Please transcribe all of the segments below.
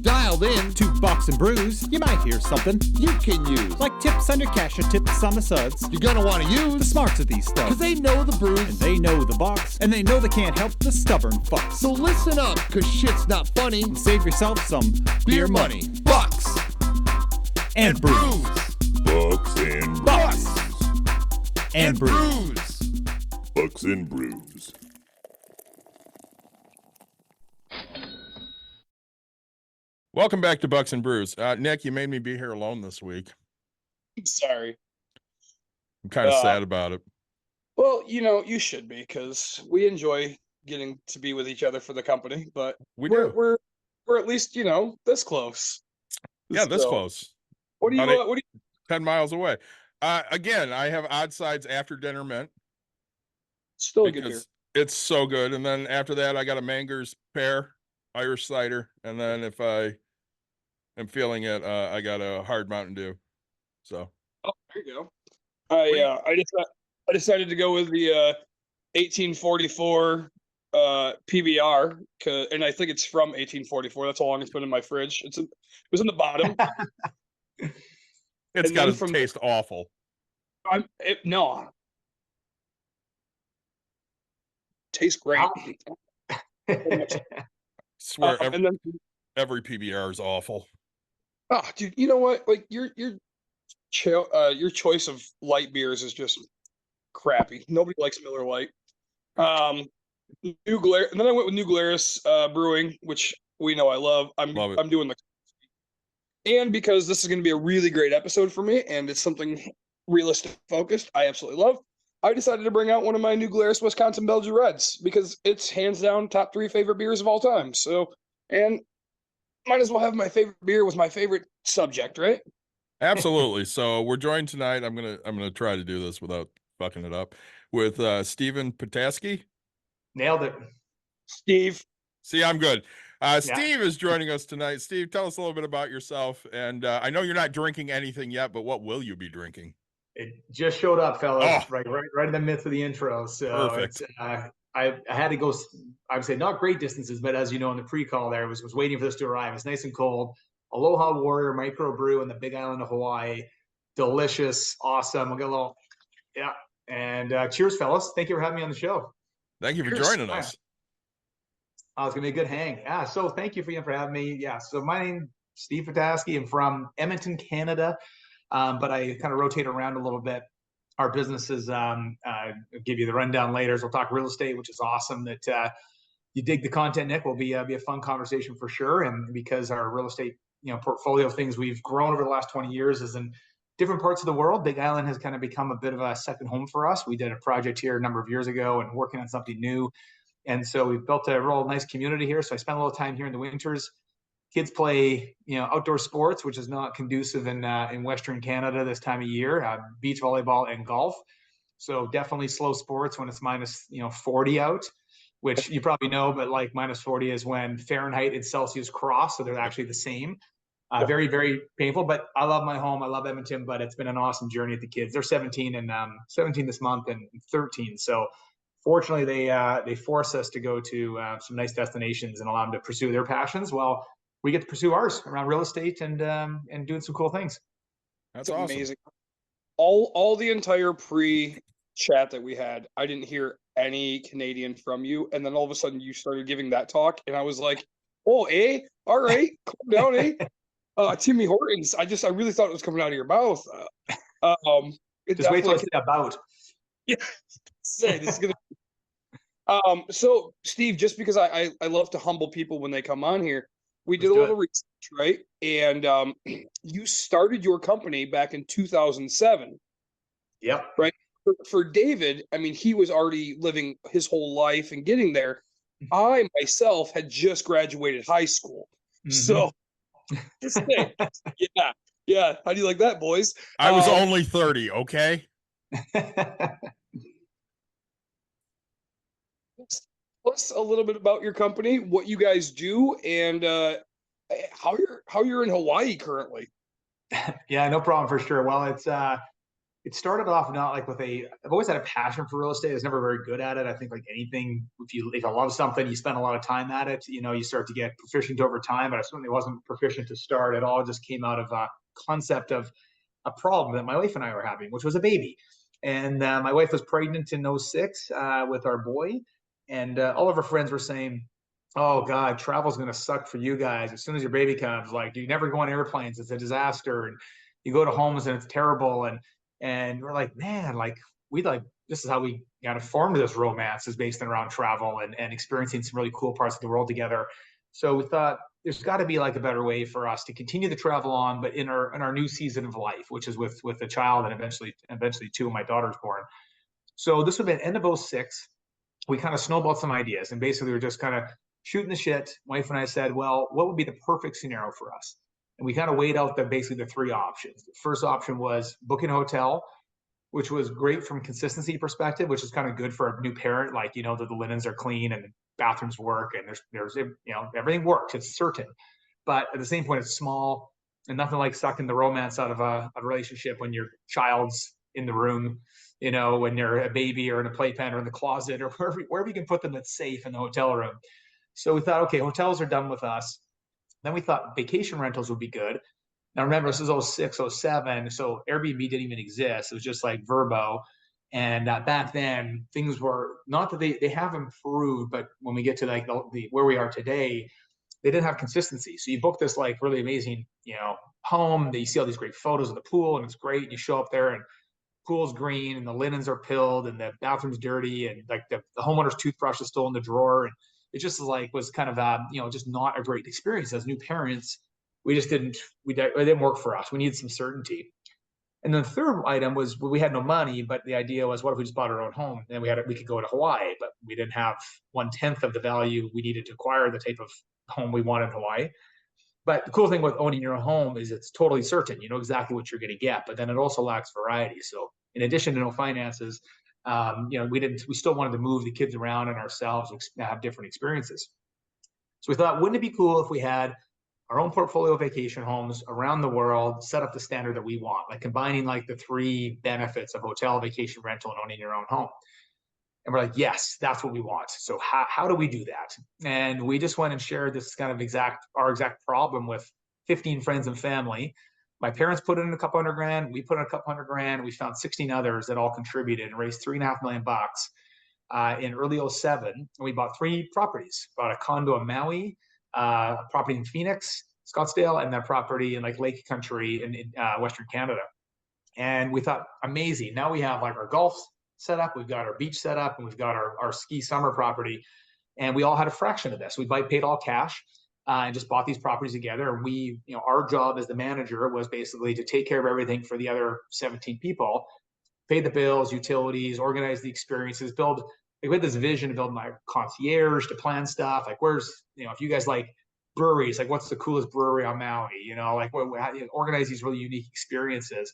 You've dialed in to Bucks and Brews. You might hear something you can use. like tips on your cash or tips on the suds. You're gonna want to The use smarts of these stuff. because they know the brews. And they know the Bucks. And they know they can't help the stubborn fucks. So listen up, because shit's not funny. And save yourself some Beer money. Bucks. and brews. Bucks and Bucks And brews. brews. Bucks and Brews. Welcome back to Bucks and Brews. Nick, you made me be here alone this week. Sorry. I'm kind of sad about it. Well, you should be, because we enjoy getting to be with each other for the company, but We we're do. we're at least, this close. Yeah, this So, close. What do you About what do you 10 miles away. Again, I have Odd Sides after dinner mint still a good beer? because it's so good. And then after that, I got a Manger's pear Irish cider. And then if I am feeling it, I got a hard Mountain Dew. So Oh, there you go. I decided to go with the 1844 PBR, and I think it's from 1844. That's how long it's been in my fridge. It was in the bottom. it's And got then to taste awful. No. Tastes great. Swear And then every PBR is awful. oh, dude, you know what? Like your choice of light beers is just crappy. Nobody likes Miller Lite. New Glar, and then I went with New Glarus Brewing, which we know I love. Love it. I'm doing and because this is going to be a really great episode for me, and it's something realistic focused, I absolutely love. I decided to bring out one of my New Glarus Wisconsin Belgian Reds because it's hands down top 3 favorite beers of all time. So, and might as well have my favorite beer with my favorite subject, right? Absolutely. So we're joined tonight. I'm gonna try to do this without fucking it up with Stephen Petasky. Nailed it. Steve. See, I'm good. Steve is joining us tonight. Steve, tell us a little bit about yourself. And I know you're not drinking anything yet, but what will you be drinking? It just showed up, fellas. Oh. Right in the midst of the intro. So Perfect. I had to go. I would say not great distances, but as you know, in the pre-call, there was waiting for this to arrive. It's nice and cold. Aloha Warrior microbrew on the Big Island of Hawaii. Delicious, awesome. We'll get a little, yeah. And cheers, fellas. Thank you for having me on the show. Thank you for Cheers. joining us. Oh, it's gonna be a good hang. Yeah. So thank you for having me. Yeah. So my name Steve Petasky. I'm from Edmonton, Canada, but I kind of rotate around a little bit. Our businesses, I'll give you the rundown later. So we'll talk real estate, which is awesome. That you dig the content, Nick. Will be a fun conversation for sure. And because our real estate, portfolio of things we've grown over the last 20 years is in different parts of the world. Big Island has kind of become a bit of a second home for us. We did a project here a number of years ago and working on something new. And so we've built a real nice community here. So I spend a little time here in the winters. Kids play, outdoor sports, which is not conducive in Western Canada this time of year, beach volleyball and golf. So definitely slow sports when it's minus, 40 out, which you probably know, but like minus 40 is when Fahrenheit and Celsius cross. So they're actually the same. Very, very painful, but I love my home. I love Edmonton, but it's been an awesome journey with the kids. They're 17 and 17 this month and 13. So fortunately they force us to go to some nice destinations and allow them to pursue their passions. Well, we get to pursue ours around real estate and doing some cool things. That's awesome. Amazing. All the entire pre-chat that we had, I didn't hear any Canadian from you, and then all of a sudden you started giving that talk, and I was like, "Oh, all right, calm down, Timmy Hortons." I really thought it was coming out of your mouth. Just wait till I say about. Yeah, say this is gonna. So Steve, just because I love to humble people when they come on here, we did a little research, right? And you started your company back in 2007. Yep. Right. For David, I mean, he was already living his whole life and getting there. I myself had just graduated high school, so just think, yeah. How do you like that, boys? I was only 30. Okay. Tell us a little bit about your company, what you guys do, and how you're in Hawaii currently. Yeah, no problem for sure. Well, it's it started off not like I've always had a passion for real estate. I was never very good at it. I think like anything, if you love something, you spend a lot of time at it, you start to get proficient over time, but I certainly wasn't proficient to start at all. It just came out of a concept of a problem that my wife and I were having, which was a baby. And my wife was pregnant in 06 with our boy. And all of her friends were saying, oh God, travel's going to suck for you guys. As soon as your baby comes, like you never go on airplanes. It's a disaster. And you go to homes and it's terrible. And we're like, man, like this is how we kind of formed this romance, is based around travel and experiencing some really cool parts of the world together. So we thought there's got to be like a better way for us to continue to travel on, but in our new season of life, which is with a child and eventually two of my daughters born. So this would have been end of 06. We kind of snowballed some ideas, and basically we were just kind of shooting the shit. Wife and I said, well, what would be the perfect scenario for us? And we kind of weighed out basically the three options. The first option was booking a hotel, which was great from consistency perspective, which is kind of good for a new parent. Like, that the linens are clean and the bathrooms work and there's everything works. It's certain. But at the same point, it's small, and nothing like sucking the romance out of a relationship when your child's in the room, when you're a baby or in a playpen or in the closet or wherever you can put them that's safe in the hotel room. So we thought, okay, hotels are done with us. Then we thought vacation rentals would be good. Now remember, this is 06, 07, so Airbnb didn't even exist. It was just like Vrbo. And back then, things were not that they have improved, but when we get to like the where we are today, they didn't have consistency. So you book this like really amazing, home that you see all these great photos of the pool, and it's great. And you show up there and pool's green and the linens are pilled and the bathroom's dirty and like the homeowner's toothbrush is still in the drawer. And it just was kind of, just not a great experience as new parents. It didn't work for us. We needed some certainty. And then the third item was, we had no money, but the idea was, what if we just bought our own home? And we could go to Hawaii, but we didn't have 1/10 of the value we needed to acquire the type of home we wanted in Hawaii. But the cool thing with owning your own home is it's totally certain. You know exactly what you're going to get, but then it also lacks variety. So in addition to no finances, we still wanted to move the kids around and ourselves and have different experiences. So we thought, wouldn't it be cool if we had our own portfolio of vacation homes around the world, set up the standard that we want, like combining like the three benefits of hotel, vacation rental, and owning your own home. And we're like, yes, that's what we want. So how do we do that? And we just went and shared this kind of our exact problem with 15 friends and family. My parents put in a couple $100,000. We put in a couple $100,000. We found 16 others that all contributed and raised $3.5 million in early 07. And we bought 3 properties. Bought a condo in Maui, a property in Phoenix, Scottsdale, and that property in like Lake Country in Western Canada. And we thought, amazing. Now we have like our golf set up, we've got our beach set up, and we've got our ski summer property. And we all had a fraction of this. We paid all cash and just bought these properties together. And we, our job as the manager was basically to take care of everything for the other 17 people, pay the bills, utilities, organize the experiences, we had this vision to build my concierge, to plan stuff. Like, if you guys like breweries, like what's the coolest brewery on Maui? Organize these really unique experiences.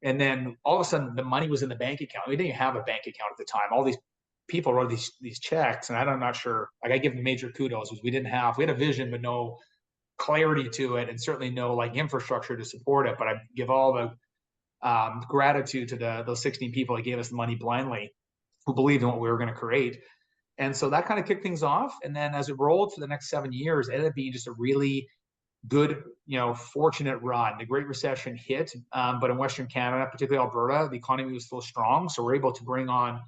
And then all of a sudden the money was in the bank account. We didn't even have a bank account at the time. All these people wrote these checks, and I'm not sure, like I give them major kudos, because we had a vision, but no clarity to it, and certainly no like infrastructure to support it. But I give all the gratitude to those 16 people that gave us the money blindly, who believed in what we were going to create. And so that kind of kicked things off. And then as it rolled for the next 7 years, it ended up being just a really good, fortunate run. The Great Recession hit, but in Western Canada, particularly Alberta, the economy was still strong. So we're able to bring on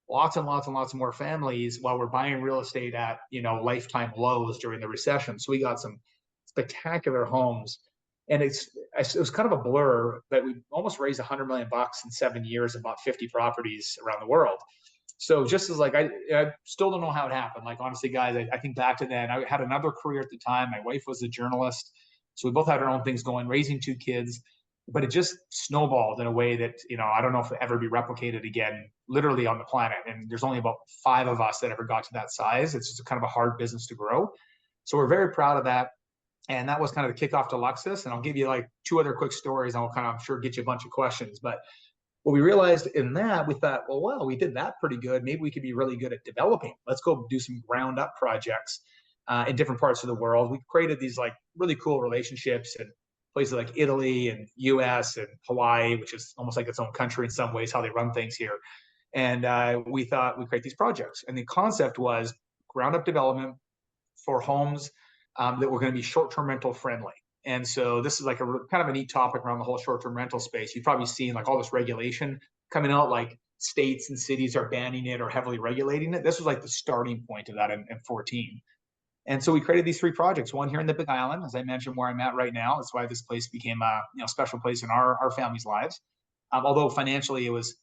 lots and lots and lots more families while we're buying real estate at, lifetime lows during the recession. So we got some spectacular homes. And it was kind of a blur, but we almost raised $100 million in 7 years and bought 50 properties around the world. So just as like, I still don't know how it happened. Like, honestly, guys, I think back to then, I had another career at the time. My wife was a journalist. So we both had our own things going, raising 2 kids, but it just snowballed in a way that, I don't know if it'll ever be replicated again, literally on the planet. And there's only about 5 of us that ever got to that size. It's just kind of a hard business to grow. So we're very proud of that. And that was kind of the kickoff to LUXUS. And I'll give you like 2 other quick stories. And I'll kind of, I'm sure, get you a bunch of questions. But what we realized in that, we thought, well, we did that pretty good. Maybe we could be really good at developing. Let's go do some ground up projects in different parts of the world. We created these like really cool relationships and places like Italy and US and Hawaii, which is almost like its own country in some ways, how they run things here. And we thought we'd create these projects. And the concept was ground up development for homes that were going to be short-term rental friendly. And so this is like a kind of a neat topic around the whole short-term rental space. You've probably seen like all this regulation coming out, like states and cities are banning it or heavily regulating it. This was like the starting point of that in 14. And so we created these 3 projects, one here in the Big Island, as I mentioned, where I'm at right now. That's why this place became a special place in our family's lives. Although financially it was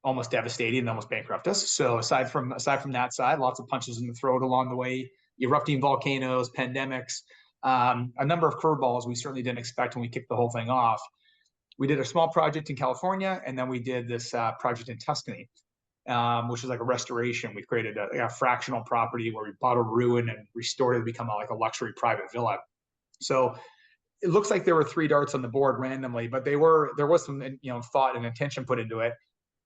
almost devastating and almost bankrupt us. So aside from that side, lots of punches in the throat along the way, erupting volcanoes, pandemics, a number of curveballs we certainly didn't expect when we kicked the whole thing off. We did a small project in California, and then we did this project in Tuscany, which is like a restoration. We created a fractional property where we bought a ruin and restored it to become like a luxury private villa. So it looks like there were 3 darts on the board randomly, but there was some thought and intention put into it.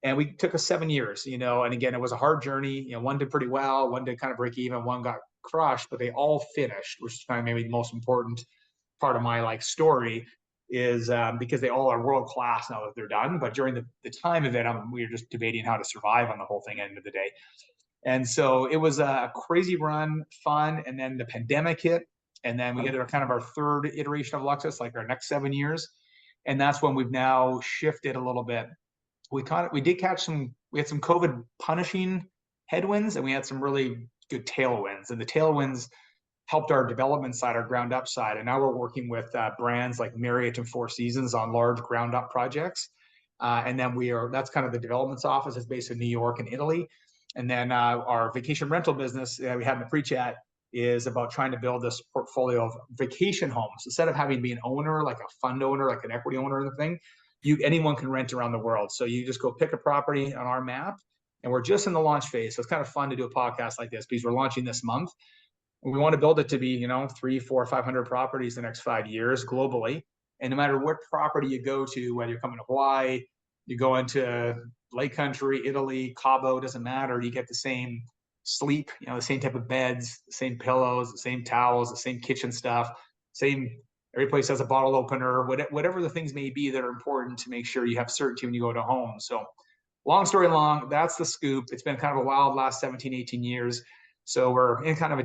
And we took us 7 years, and again, it was a hard journey. One did pretty well, one did kind of break even, one got crushed, but they all finished, which is kind of maybe the most important part of my story is because they all are world class now that they're done. But during the time of it, we were just debating how to survive on the whole thing at the end of the day. And so it was a crazy run, fun, and then the pandemic hit, and then we get kind of our 3rd iteration of LUXUS, like our next 7 years, and that's when we've now shifted a little bit. We had some COVID punishing headwinds, and we had some really good tailwinds, and the tailwinds helped our development side, our ground up side. And now we're working with brands like Marriott and Four Seasons on large ground up projects. And then that's kind of the developments office is based in New York and Italy. And then our vacation rental business we had in the pre-chat is about trying to build this portfolio of vacation homes. Instead of having to be an owner, like a fund owner, like an equity owner of the thing, anyone can rent around the world. So you just go pick a property on our map, and we're just in the launch phase. So it's kind of fun to do a podcast like this because we're launching this month. We want to build it to be, 300, 400, 500 properties the next 5 years globally. And no matter what property you go to, whether you're coming to Hawaii, you go into Lake Country, Italy, Cabo, doesn't matter. You get the same sleep, the same type of beds, the same pillows, the same towels, the same kitchen stuff, every place has a bottle opener, whatever the things may be that are important to make sure you have certainty when you go to home. So long story long, that's the scoop. It's been kind of a wild last 17, 18 years. So we're in kind of a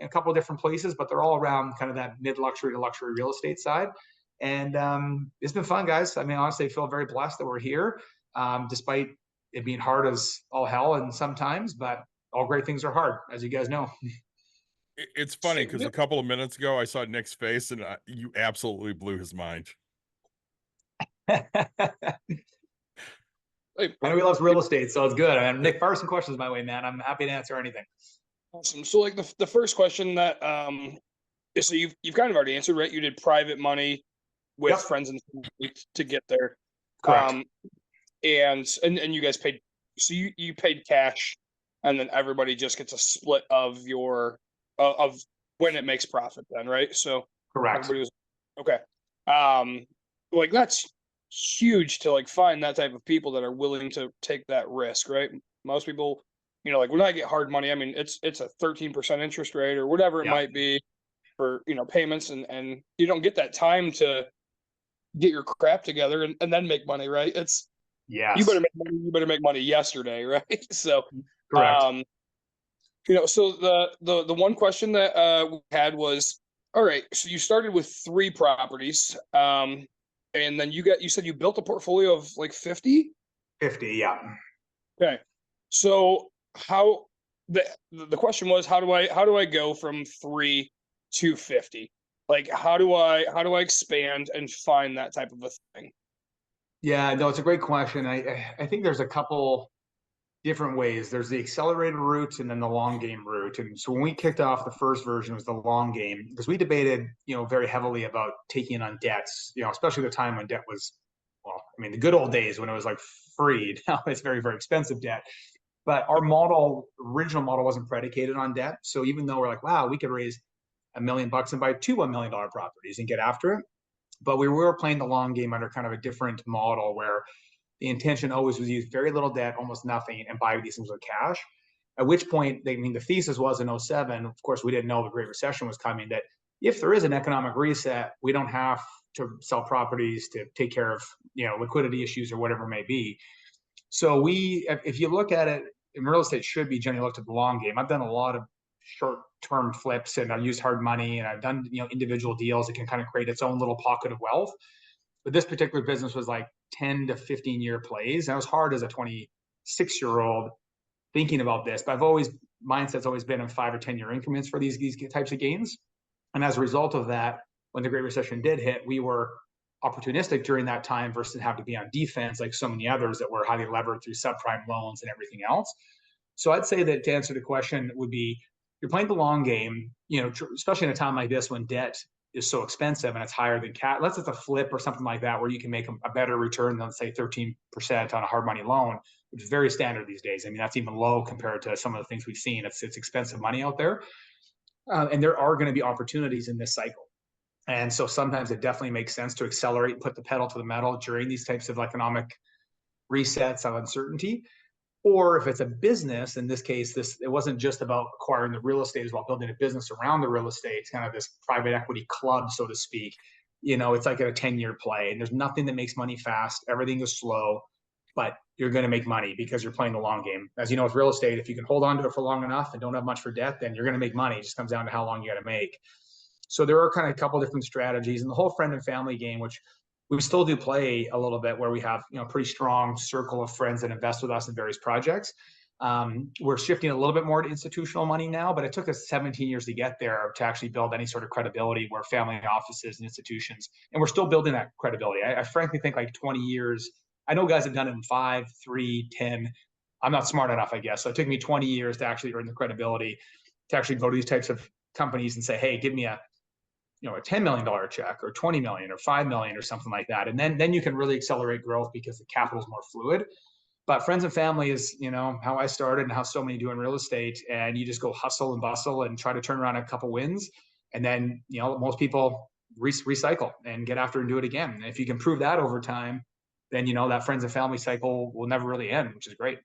couple of different places, but they're all around kind of that mid-luxury to luxury real estate side. And it's been fun, guys. I mean, honestly, I feel very blessed that we're here, despite it being hard as all hell and sometimes, but all great things are hard, as you guys know. It's funny because a couple of minutes ago I saw Nick's face and you absolutely blew his mind. I know he loves real estate, so it's good. I mean, Nick, fire some questions my way, man. I'm happy to answer anything. Awesome. So like the first question that so you've kind of already answered, right? You did private money with friends and family to get there. Correct. And you guys paid, so you paid cash, and then everybody just gets a split of your of when it makes profit then, right? So Correct. everybody was okay. Like that's huge to like find that type of people that are willing to take that risk, right? Most people, like when I get hard money, I mean it's a 13% interest rate or whatever it might be for payments, and you don't get that time to get your crap together and then make money, right? It's you better make money yesterday, right? So correct. So the one question that we had was, all right, so you started with 3 properties, and then you said you built a portfolio of like 50? 50, yeah. Okay. So how the question was, how do I go from 3 to 50? Like how do I expand and find that type of a thing? Yeah, no, it's a great question. I think there's a couple different ways. There's the accelerated route and then the long game route. And so when we kicked off, the first version was the long game because we debated, very heavily about taking on debts, especially the time when debt was, well, I mean, the good old days when it was like free. Now it's very, very expensive debt. But our original model wasn't predicated on debt. So even though we're like, wow, we could raise $1 million and buy 2 $1 million properties and get after it. But we were playing the long game under kind of a different model where the intention always was use very little debt, almost nothing, and buy these things with cash. At which point, the thesis was in 2007, of course, we didn't know the Great Recession was coming, that if there is an economic reset, we don't have to sell properties, to take care of, liquidity issues or whatever it may be. So if you look at it, in real estate should be generally looked at the long game. I've done a lot of short-term flips, and I've used hard money, and I've done, individual deals that can kind of create its own little pocket of wealth. But this particular business was like 10 to 15 year plays. And it was hard as a 26-year-old thinking about this, but mindset's always been in 5 or 10 year increments for these types of gains. And as a result of that, when the Great Recession did hit, we were opportunistic during that time versus having to be on defense like so many others that were highly levered through subprime loans and everything else. So I'd say that to answer the question would be, you're playing the long game, especially in a time like this when debt is so expensive and it's higher than cash. Unless it's a flip or something like that where you can make a better return than, say, 13% on a hard money loan, which is very standard these days. I mean, that's even low compared to some of the things we've seen. It's expensive money out there. And there are going to be opportunities in this cycle. And so sometimes it definitely makes sense to accelerate and put the pedal to the metal during these types of economic resets of uncertainty. Or if it's a business, in this case, it wasn't just about acquiring the real estate, it's about building a business around the real estate. It's kind of this private equity club, so to speak. It's like a 10-year play, and there's nothing that makes money fast. Everything is slow, but you're going to make money because you're playing the long game. As you know, with real estate, if you can hold on to it for long enough and don't have much for debt, then you're going to make money. It just comes down to how long you got to make. So there are kind of a couple different strategies, and the whole friend and family game, which we still do play a little bit, where we have a pretty strong circle of friends that invest with us in various projects. We're shifting a little bit more to institutional money now, but it took us 17 years to get there to actually build any sort of credibility where family offices and institutions, and we're still building that credibility. I frankly think like 20 years. I know guys have done it in 5, 3, 10. I'm not smart enough, I guess. So it took me 20 years to actually earn the credibility to actually go to these types of companies and say, hey, give me a $10 million check or 20 million or 5 million or something like that. And then you can really accelerate growth because the capital is more fluid. But friends and family is, how I started and how so many do in real estate. And you just go hustle and bustle and try to turn around a couple wins. And then, most people recycle and get after and do it again. And if you can prove that over time, then, that friends and family cycle will never really end, which is great.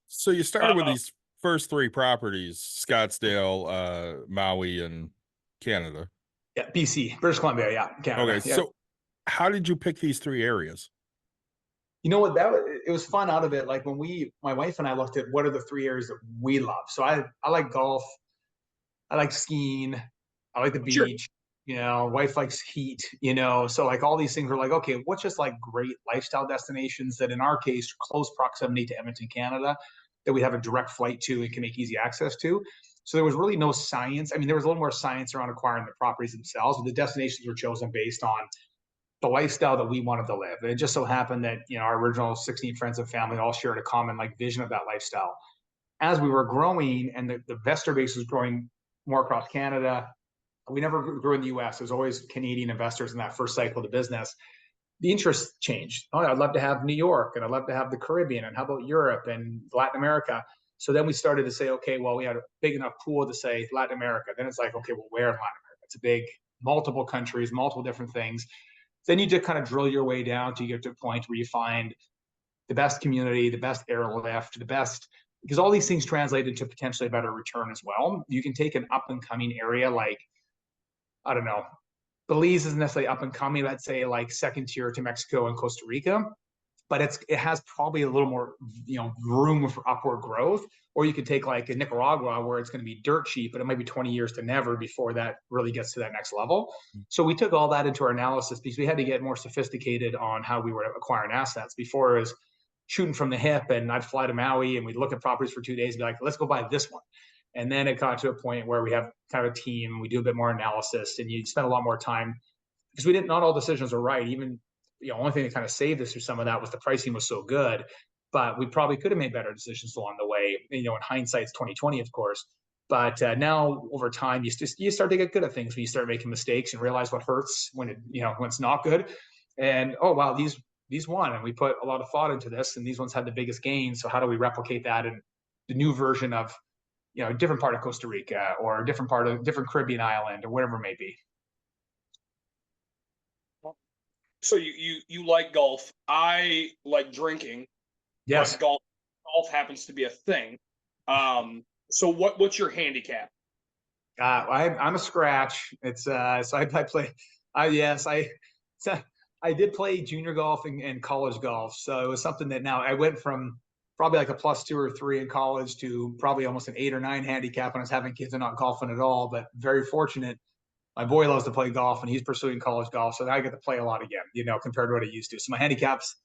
So you started with these first 3 properties, Scottsdale, Maui, and Canada. Yeah, BC, British Columbia, yeah, Canada. Okay, yeah. so how did you pick these 3 areas? You know what, it was fun out of it. Like when my wife and I looked at what are the 3 areas that we love. So I like golf, I like skiing, I like the beach. Sure. Wife likes heat, so like all these things were like, okay, what's just like great lifestyle destinations that in our case, close proximity to Edmonton, Canada, that we have a direct flight to and can make easy access to. So there was really no science. I mean, there was a little more science around acquiring the properties themselves, but the destinations were chosen based on the lifestyle that we wanted to live. And it just so happened that, our original 16 friends and family all shared a common vision of that lifestyle. As we were growing and the investor base was growing more across Canada, we never grew in the US. There's always Canadian investors in that first cycle of the business. The interest changed. Oh, I'd love to have New York, and I'd love to have the Caribbean, and how about Europe and Latin America? So then we started to say, okay, well, we had a big enough pool to say Latin America. Then it's like, okay, well, where in Latin America? It's a big, multiple countries, multiple different things. Then you just kind of drill your way down to get to a point where you find the best community, the best airlift, the best, because all these things translate into potentially a better return as well. You can take an up and coming area like, I don't know, Belize isn't necessarily up and coming, let's say like second tier to Mexico and Costa Rica, but it has probably a little more, room for upward growth. Or you could take like a Nicaragua where it's going to be dirt cheap, but it might be 20 years to never before that really gets to that next level. So we took all that into our analysis because we had to get more sophisticated on how we were acquiring assets. Before it was shooting from the hip, and I'd fly to Maui and we'd look at properties for 2 days and be like, let's go buy this one. And then it got to a point where we have kind of a team, we do a bit more analysis, and you spend a lot more time because not all decisions are right. Even, only thing that kind of saved us through some of that was the pricing was so good, but we probably could have made better decisions along the way. In hindsight, it's 2020, of course. But now over time, you start to get good at things when you start making mistakes and realize what hurts when it's not good. And, oh, wow, these won, and we put a lot of thought into this, and these ones had the biggest gains. So how do we replicate that in the new version of, a different part of Costa Rica or a different different Caribbean island or whatever it may be. So you like golf. I like drinking. Yes. But golf happens to be a thing. So what's your handicap? I'm a scratch. It's so I Yes, so I did play junior golf and college golf. So it was something that now I went from probably like a +2 or +3 in college to probably almost an 8 or 9 handicap when I was having kids and not golfing at all. But very fortunate. My boy loves to play golf and he's pursuing college golf. So now I get to play a lot again, compared to what I used to. So my handicap's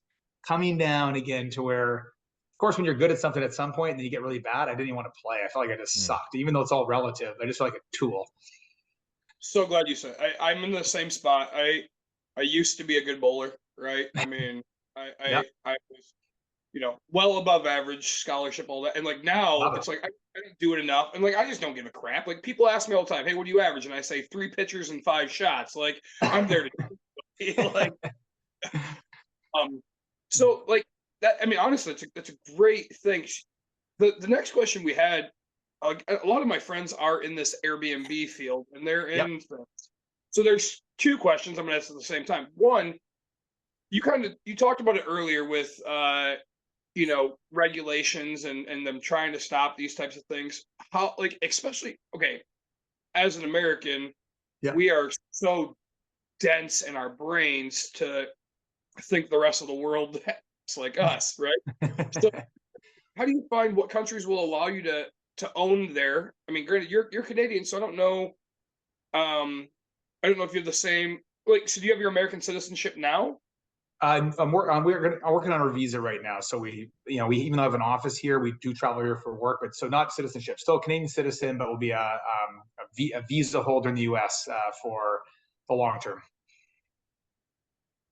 coming down again to where, of course, when you're good at something at some point and then you get really bad, I didn't even want to play. I felt like I just sucked, even though it's all relative. I just feel like a tool. So glad you said. I'm in the same spot. I used to be a good bowler, right? I mean, Yep. I was, well above average, scholarship, all that. And like now Love it. it's like I don't do it enough. And like I just don't give a crap. Like people ask me all the time, hey, what do you average? And I say 3 pitchers and 5 shots. Like I'm there to like so like that. I mean, honestly, that's a great thing. The next question we had, a lot of my friends are in this Airbnb field and they're Yep. in things. So there's 2 questions I'm gonna ask at the same time. One, you talked about it earlier with regulations and them trying to stop these types of things. How, like, especially, okay, as an American, Yeah. we are so dense in our brains to think the rest of the world is like us, right? So how do you find what countries will allow you to own there? I mean, granted, you're Canadian, so I don't know. I don't know if you have the same. Like, so do you have your American citizenship now? I'm working on our visa right now. So we even though I have an office here, we do travel here for work, but so not citizenship, still a Canadian citizen, but will be a visa holder in the U.S. For the long term.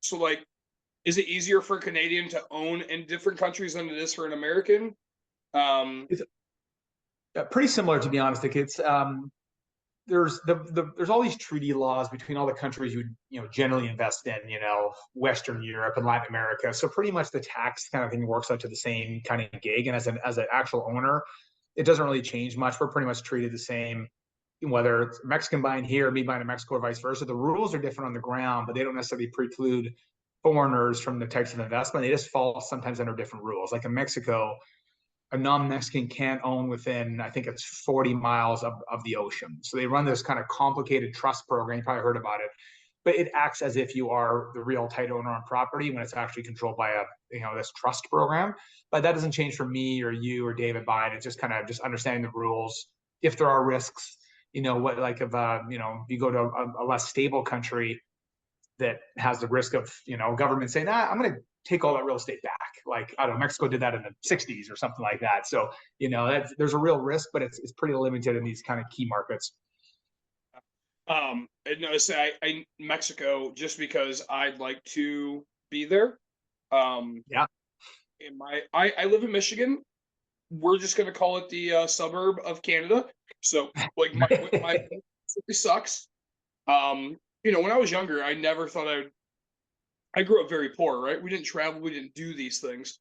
So, like, is it easier for a Canadian to own in different countries than it is for an American? Pretty similar, to be honest. Like it's there's there's all these treaty laws between all the countries you generally invest in, Western Europe and Latin America. So pretty much the tax kind of thing works out to the same kind of gig. And as an actual owner, it doesn't really change much. We're pretty much treated the same, whether it's Mexican buying here or me buying in Mexico or vice versa. The rules are different on the ground, but they don't necessarily preclude foreigners from the types of investment. They just fall sometimes under different rules. Like in Mexico, a non-Mexican can't own within, I think it's 40 miles of the ocean. So they run this kind of complicated trust program. You probably heard about it, but it acts as if you are the real title owner on property when it's actually controlled by this trust program. But that doesn't change for me or you or David buying. It's just kind of just understanding the rules. If there are risks, what, like, if you go to a less stable country that has the risk of, government saying, I'm going to take all that real estate back. Like, I don't know, Mexico did that in the 60s or something like that. So, there's a real risk, but it's pretty limited in these kind of key markets. No, I Mexico, just because I'd like to be there. Yeah. I live in Michigan. We're just gonna call it the suburb of Canada. So like my city sucks. When I was younger, I never thought I grew up very poor, right? We didn't travel, we didn't do these things.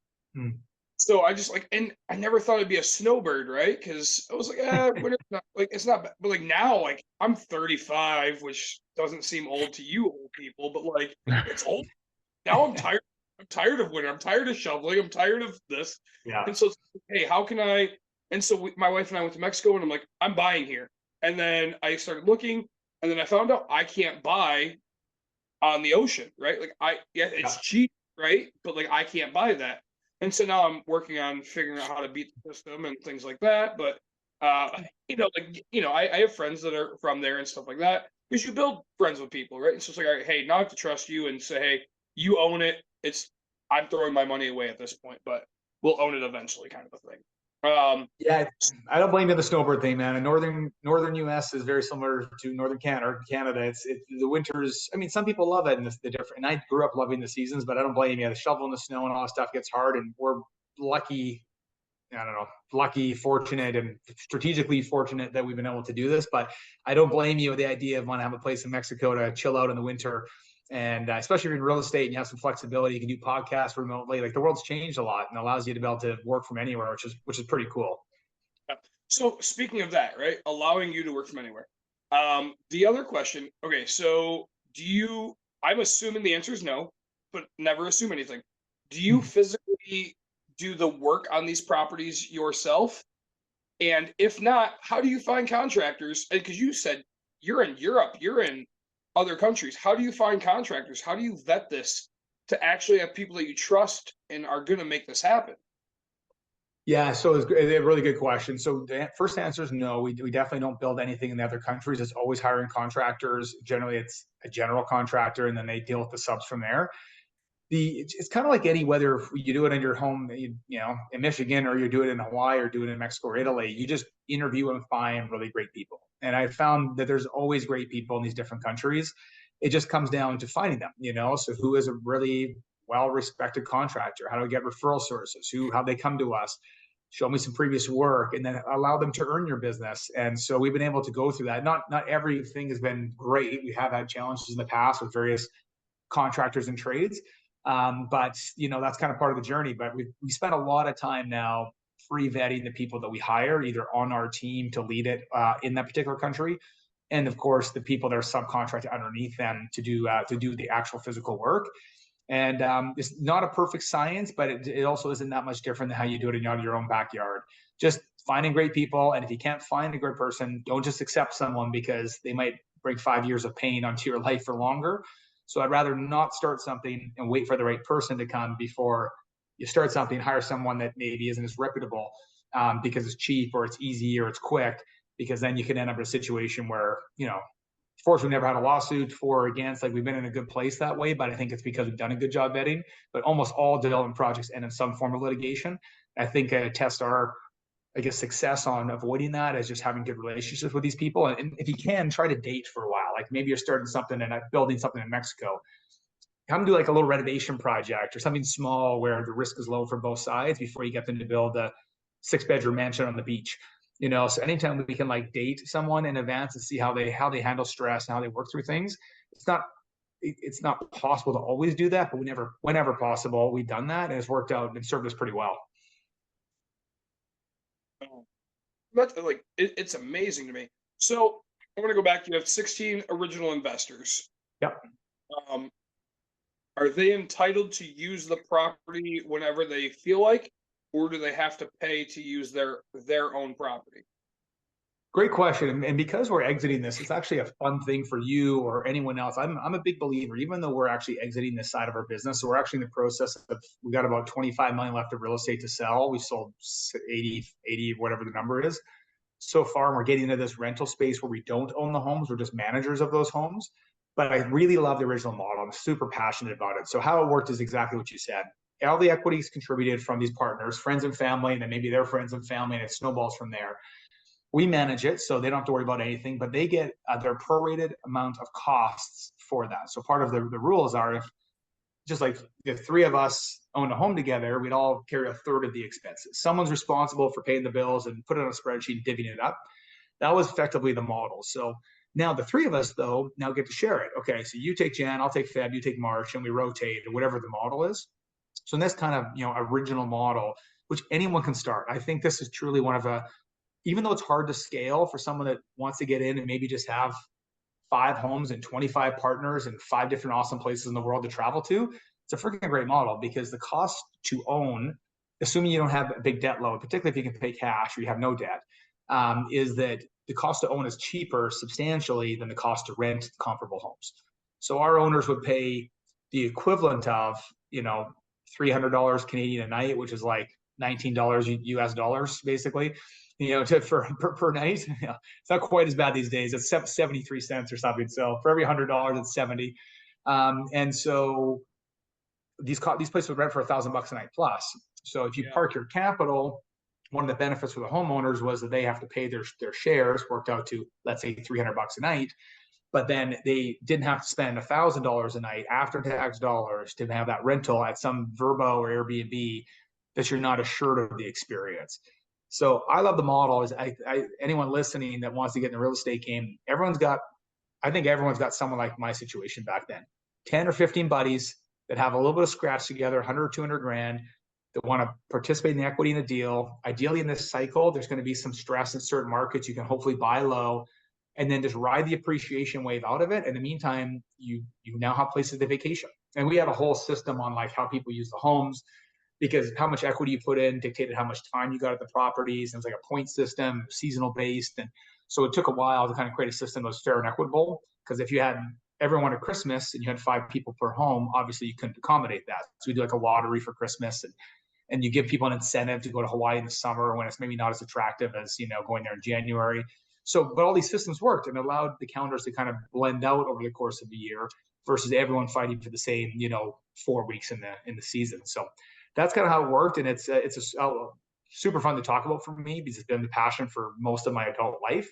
So I just and I never thought I'd be a snowbird, right? Because I was like, winter's not, like, it's not bad. But like now, like I'm 35, which doesn't seem old to you old people, but like it's old. Now I'm tired. I'm tired of winter. I'm tired of shoveling. I'm tired of this. Yeah. And so, hey, how can I? And so my wife and I went to Mexico, and I'm like, I'm buying here. And then I started looking, and then I found out I can't buy on the ocean, right? Like it's cheap, right? But like I can't buy that. And so now I'm working on figuring out how to beat the system and things like that. But I have friends that are from there and stuff like that. Because you build friends with people, right? And so it's like, all right, hey, now I have to trust you and say, hey, you own it. I'm throwing my money away at this point, but we'll own it eventually, kind of a thing. Yeah, I don't blame you on the snowbird thing, man. And northern U.S. is very similar to northern Canada. It's the winters. I mean, some people love it, and the different. And I grew up loving the seasons, but I don't blame you. The shovel in the snow and all that stuff gets hard, and we're lucky. I don't know, lucky, fortunate, and strategically fortunate that we've been able to do this. But I don't blame you with the idea of wanting to have a place in Mexico to chill out in the winter. And especially if you're in real estate and you have some flexibility, you can do podcasts remotely. Like the world's changed a lot and allows you to be able to work from anywhere, which is pretty cool. So speaking of that, right, allowing you to work from anywhere. The other question, okay, so I'm assuming the answer is no, but never assume anything. Do you physically do the work on these properties yourself? And if not, how do you find contractors? Because you said you're in Europe, you're in other countries. How do you find contractors? How do you vet this to actually have people that you trust and are going to make this happen? Yeah, so it's a really good question. So the first answer is no. We definitely don't build anything in the other countries. It's always hiring contractors. Generally, it's a general contractor, and then they deal with the subs from there. It's kind of like any, whether you do it in your home, in Michigan, or you do it in Hawaii, or do it in Mexico or Italy. You just interview and find really great people. And I found that there's always great people in these different countries. It just comes down to finding them. So who is a really well-respected contractor? How do we get referral sources? How they come to us? Show me some previous work, and then allow them to earn your business. And so we've been able to go through that. Not everything has been great. We have had challenges in the past with various contractors and trades. But that's kind of part of the journey. But we spend a lot of time now pre-vetting the people that we hire, either on our team to lead it in that particular country, and of course the people that are subcontracted underneath them to do the actual physical work. And it's not a perfect science, but it also isn't that much different than how you do it in your own backyard. Just finding great people. And if you can't find a great person, don't just accept someone because they might bring 5 years of pain onto your life or longer. So I'd rather not start something and wait for the right person to come before you start something, hire someone that maybe isn't as reputable because it's cheap or it's easy or it's quick, because then you can end up in a situation where, fortunately, we never had a lawsuit for or against. Like, we've been in a good place that way, but I think it's because we've done a good job vetting. But almost all development projects end in some form of litigation. I think test our, success on avoiding that is just having good relationships with these people. And if you can, try to date for a while. Like, maybe you're starting something and building something in Mexico. Come do like a little renovation project or something small where the risk is low for both sides before you get them to build a 6-bedroom mansion on the beach. So anytime we can date someone in advance and see how they handle stress and how they work through things, it's not possible to always do that, but whenever possible, we've done that, and it's worked out and served us pretty well. That's it's amazing to me. So I'm going to go back. You have 16 original investors. Yep. Are they entitled to use the property whenever they feel like, or do they have to pay to use their own property? Great question. And because we're exiting this, it's actually a fun thing for you or anyone else. I'm a big believer, even though we're actually exiting this side of our business. So we're actually in the process of, we got about 25 million left of real estate to sell. We sold 80, whatever the number is so far. And we're getting into this rental space where we don't own the homes. We're just managers of those homes. But I really love the original model. I'm super passionate about it. So how it worked is exactly what you said. All the equity is contributed from these partners, friends and family, and then maybe their friends and family, and it snowballs from there. We manage it, so they don't have to worry about anything, but they get their prorated amount of costs for that. So part of the rules are, if just like the three of us own a home together, we'd all carry a third of the expenses. Someone's responsible for paying the bills and put it on a spreadsheet, divvying it up. That was effectively the model. So now the three of us, though, now get to share it. Okay, so you take Jan, I'll take Feb, you take March, and we rotate, or whatever the model is. So in this kind of original model, which anyone can start, I think this is truly one of even though it's hard to scale for someone that wants to get in and maybe just have 5 homes and 25 partners and 5 different awesome places in the world to travel to, it's a freaking great model, because the cost to own, assuming you don't have a big debt load, particularly if you can pay cash or you have no debt, is that the cost to own is cheaper substantially than the cost to rent comparable homes. So our owners would pay the equivalent of, $300 Canadian a night, which is like $19 US dollars, basically, per night. It's not quite as bad these days. It's 73 cents or something. So for every $100, it's 70. And so these places would rent for $1,000 a night plus. So if you park your capital, one of the benefits for the homeowners was that they have to pay their shares, worked out to, let's say, $300 a night. But then they didn't have to spend $1,000 a night after tax dollars to have that rental at some Vrbo or Airbnb that you're not assured of the experience. So I love the model. Is anyone listening that wants to get in the real estate game, I think everyone's got someone like my situation back then, 10 or 15 buddies that have a little bit of scratch together, 100 or 200 grand, that want to participate in the equity in a deal. Ideally in this cycle, there's going to be some stress in certain markets. You can hopefully buy low and then just ride the appreciation wave out of it. In the meantime, you now have places to vacation. And we had a whole system on how people use the homes, because how much equity you put in dictated how much time you got at the properties. And it was like a point system, seasonal based. And so it took a while to kind of create a system that was fair and equitable. Because if you had everyone at Christmas and you had 5 people per home, obviously you couldn't accommodate that. So we do like a lottery for Christmas, and you give people an incentive to go to Hawaii in the summer when it's maybe not as attractive as, going there in January. So, but all these systems worked and allowed the calendars to kind of blend out over the course of the year versus everyone fighting for the same, 4 weeks in the season. So that's kind of how it worked. And it's super fun to talk about for me because it's been the passion for most of my adult life.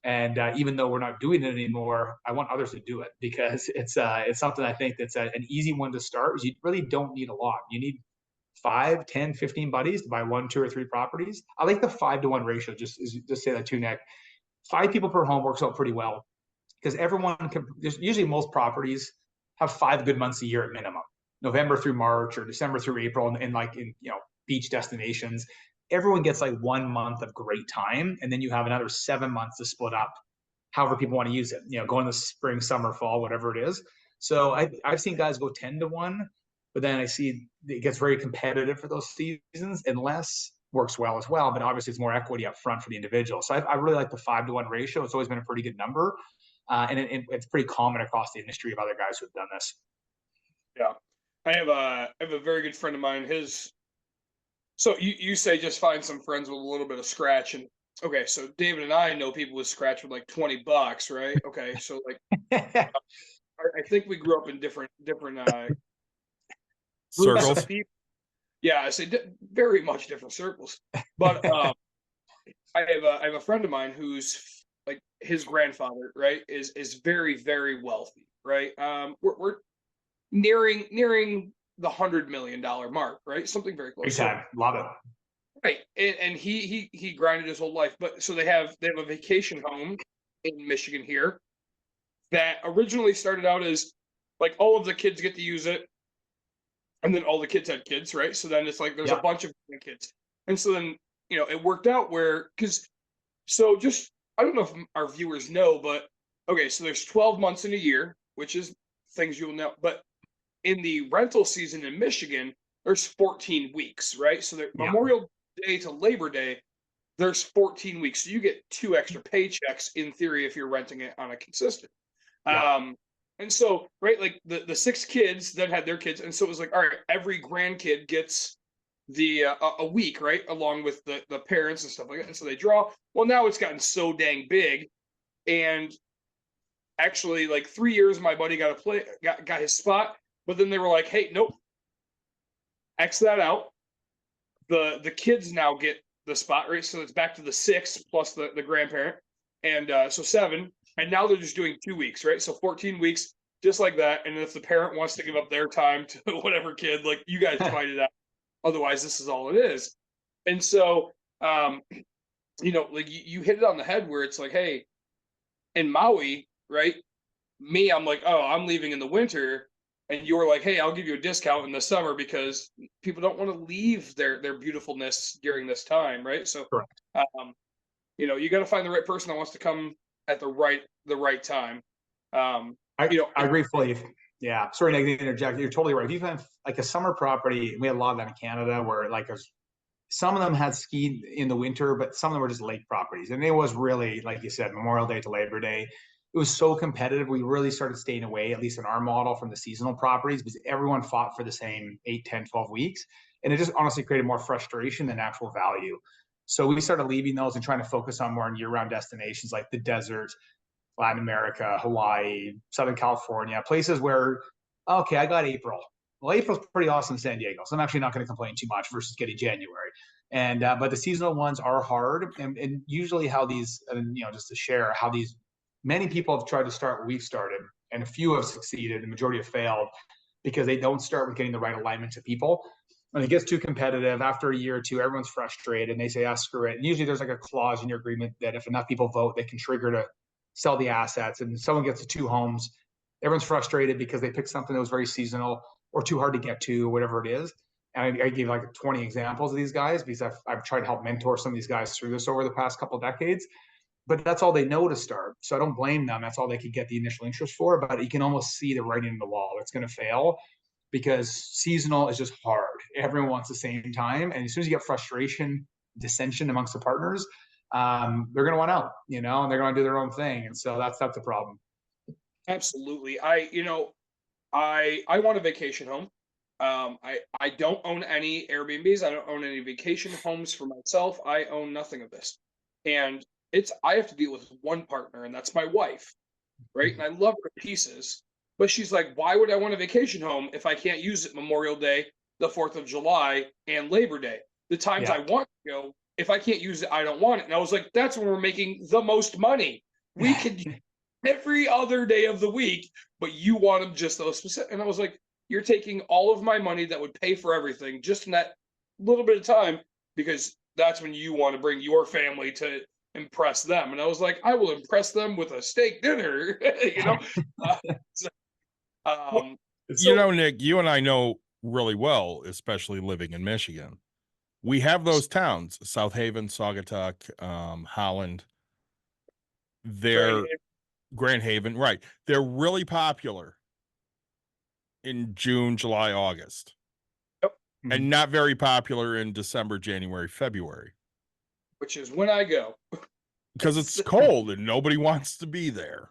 And even though we're not doing it anymore, I want others to do it because it's something I think that's an easy one to start. You really don't need a lot. You need 5, 10, 15 buddies to buy 1, 2, or 3 properties. I like the 5-to-1 ratio. Just say that too, Nick. 5 people per home works out pretty well because everyone can. There's usually most properties have 5 good months a year at minimum, November through March or December through April, and like in beach destinations. Everyone gets like 1 month of great time, and then you have another 7 months to split up, however people want to use it. Go in the spring, summer, fall, whatever it is. So I've seen guys go 10-to-1, but then I see it gets very competitive for those seasons, and less works well as well. But obviously, it's more equity up front for the individual. So I really like the 5-to-1 ratio. It's always been a pretty good number, and it's pretty common across the industry of other guys who've done this. Yeah, I have a very good friend of mine. So you say just find some friends with a little bit of scratch, and okay, so David and I know people with scratch with like $20, right? Okay, so like I think we grew up in different Circles. Yeah, I say very much different circles. But I have a friend of mine who's like his grandfather, right, is very, very wealthy, right? We're nearing the $100 million mark, right? Something very close. Big time. Love it. Right, and he grinded his whole life. But so they have a vacation home in Michigan here that originally started out as like all of the kids get to use it. And then all the kids had kids, right? So then it's like there's a bunch of kids. And so then, it worked out just, I don't know if our viewers know, but okay, so there's 12 months in a year, which is things you'll know. But in the rental season in Michigan, there's 14 weeks, right? So Memorial Day to Labor Day, there's 14 weeks. So you get 2 extra paychecks in theory if you're renting it on a consistent. And so, right, like the 6 kids then had their kids. And so it was like, all right, every grandkid gets a week, right, along with the parents and stuff like that. And so they draw. Well, now it's gotten so dang big. And actually, like 3 years, my buddy got his spot. But then they were like, hey, nope, X that out. The kids now get the spot, right? So it's back to the 6 plus the grandparent. And so 7. And now they're just doing 2 weeks, right? So 14 weeks, just like that. And if the parent wants to give up their time to whatever kid, like you guys fight it out. Otherwise, this is all it is. And so, like you hit it on the head where it's like, hey, in Maui, right? Me, I'm like, oh, I'm leaving in the winter. And you were like, hey, I'll give you a discount in the summer because people don't want to leave their beautifulness during this time, right? So, you got to find the right person that wants to come at the right time. I agree fully. Yeah. Sorry, Nick, to interject. You're totally right. If you have like a summer property, we had a lot of that in Canada where like some of them had ski in the winter, but some of them were just lake properties. And it was really, like you said, Memorial Day to Labor Day. It was so competitive. We really started staying away, at least in our model, from the seasonal properties because everyone fought for the same 8, 10, 12 weeks. And it just honestly created more frustration than actual value. So we started leaving those and trying to focus on more year-round destinations like the desert, Latin America, Hawaii, Southern California, places where, okay, I got April. Well, April's pretty awesome in San Diego, so I'm actually not going to complain too much versus getting January. And but the seasonal ones are hard, and usually how these, just to share how these, many people have tried to start what we've started, and a few have succeeded, the majority have failed because they don't start with getting the right alignment to people. When it gets too competitive, after a year or two, everyone's frustrated and they say, screw it. And usually there's like a clause in your agreement that if enough people vote, they can trigger to sell the assets. And someone gets to 2 homes, everyone's frustrated because they picked something that was very seasonal or too hard to get to, whatever it is. And I gave like 20 examples of these guys because I've tried to help mentor some of these guys through this over the past couple of decades. But that's all they know to start. So I don't blame them. That's all they could get the initial interest for. But you can almost see the writing on the wall. It's going to fail. Because seasonal is just hard. Everyone wants the same time. And as soon as you get frustration, dissension amongst the partners, they're going to want out, and they're going to do their own thing. And so that's the problem. Absolutely. I want a vacation home. I don't own any Airbnbs. I don't own any vacation homes for myself. I own nothing of this. And I have to deal with one partner, and that's my wife, right? And I love her to pieces. But she's like, why would I want a vacation home if I can't use it Memorial Day, the 4th of July, and Labor Day? The times I Yeah. want to go, if I can't use it, I don't want it. And I was like, that's when we're making the most money. We could every other day of the week, but you want them just those specific. And I was like, you're taking all of my money that would pay for everything just in that little bit of time because that's when you want to bring your family to impress them. And I was like, I will impress them with a steak dinner, you know? Uh, so, um, You so know, Nick, you and I know really well, especially living in Michigan. We have those towns, South Haven, Saugatuck, Holland. They're Grand Haven, right? They're really popular in June, July, August, and not very popular in December, January, February, which is when I go. because it's cold and nobody wants to be there.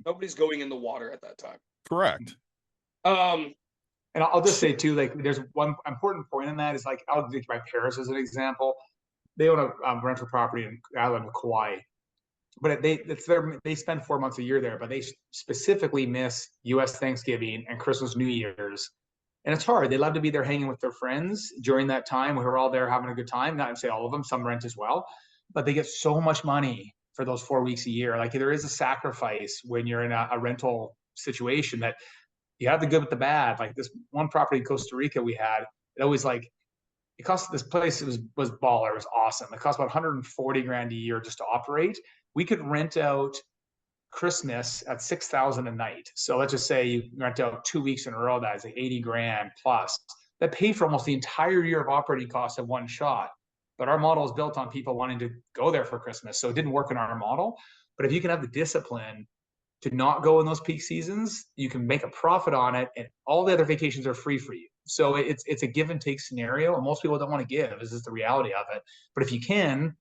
Nobody's going in the water at that time. Correct. Um, And I'll just say too, like there's one important point in that is like I'll take my parents as an example. They own a rental property in island of Kauai, but they spend 4 months a year there, but they specifically miss U.S. Thanksgiving and Christmas, New Year's, and it's hard. They love to be there hanging with their friends during that time. We're all there having a good time. Not to say all of them, some rent as well, but they get so much money for those 4 weeks a year. Like there is a sacrifice when you're in a rental situation that you have the good with the bad. Like this one property in Costa Rica we had, it always like it cost this place was baller. It was awesome. It cost about 140 grand a year just to operate. We could rent out Christmas at 6,000 a night. So let's just say you rent out 2 weeks in a row. That's like 80 grand plus. That paid for almost the entire year of operating costs in one shot. But our model is built on people wanting to go there for Christmas, so it didn't work in our model. But if you can have the discipline to not go in those peak seasons, you can make a profit on it, and all the other vacations are free for you. So it's a give and take scenario, and most people don't want to give. This is the reality of it. But if you can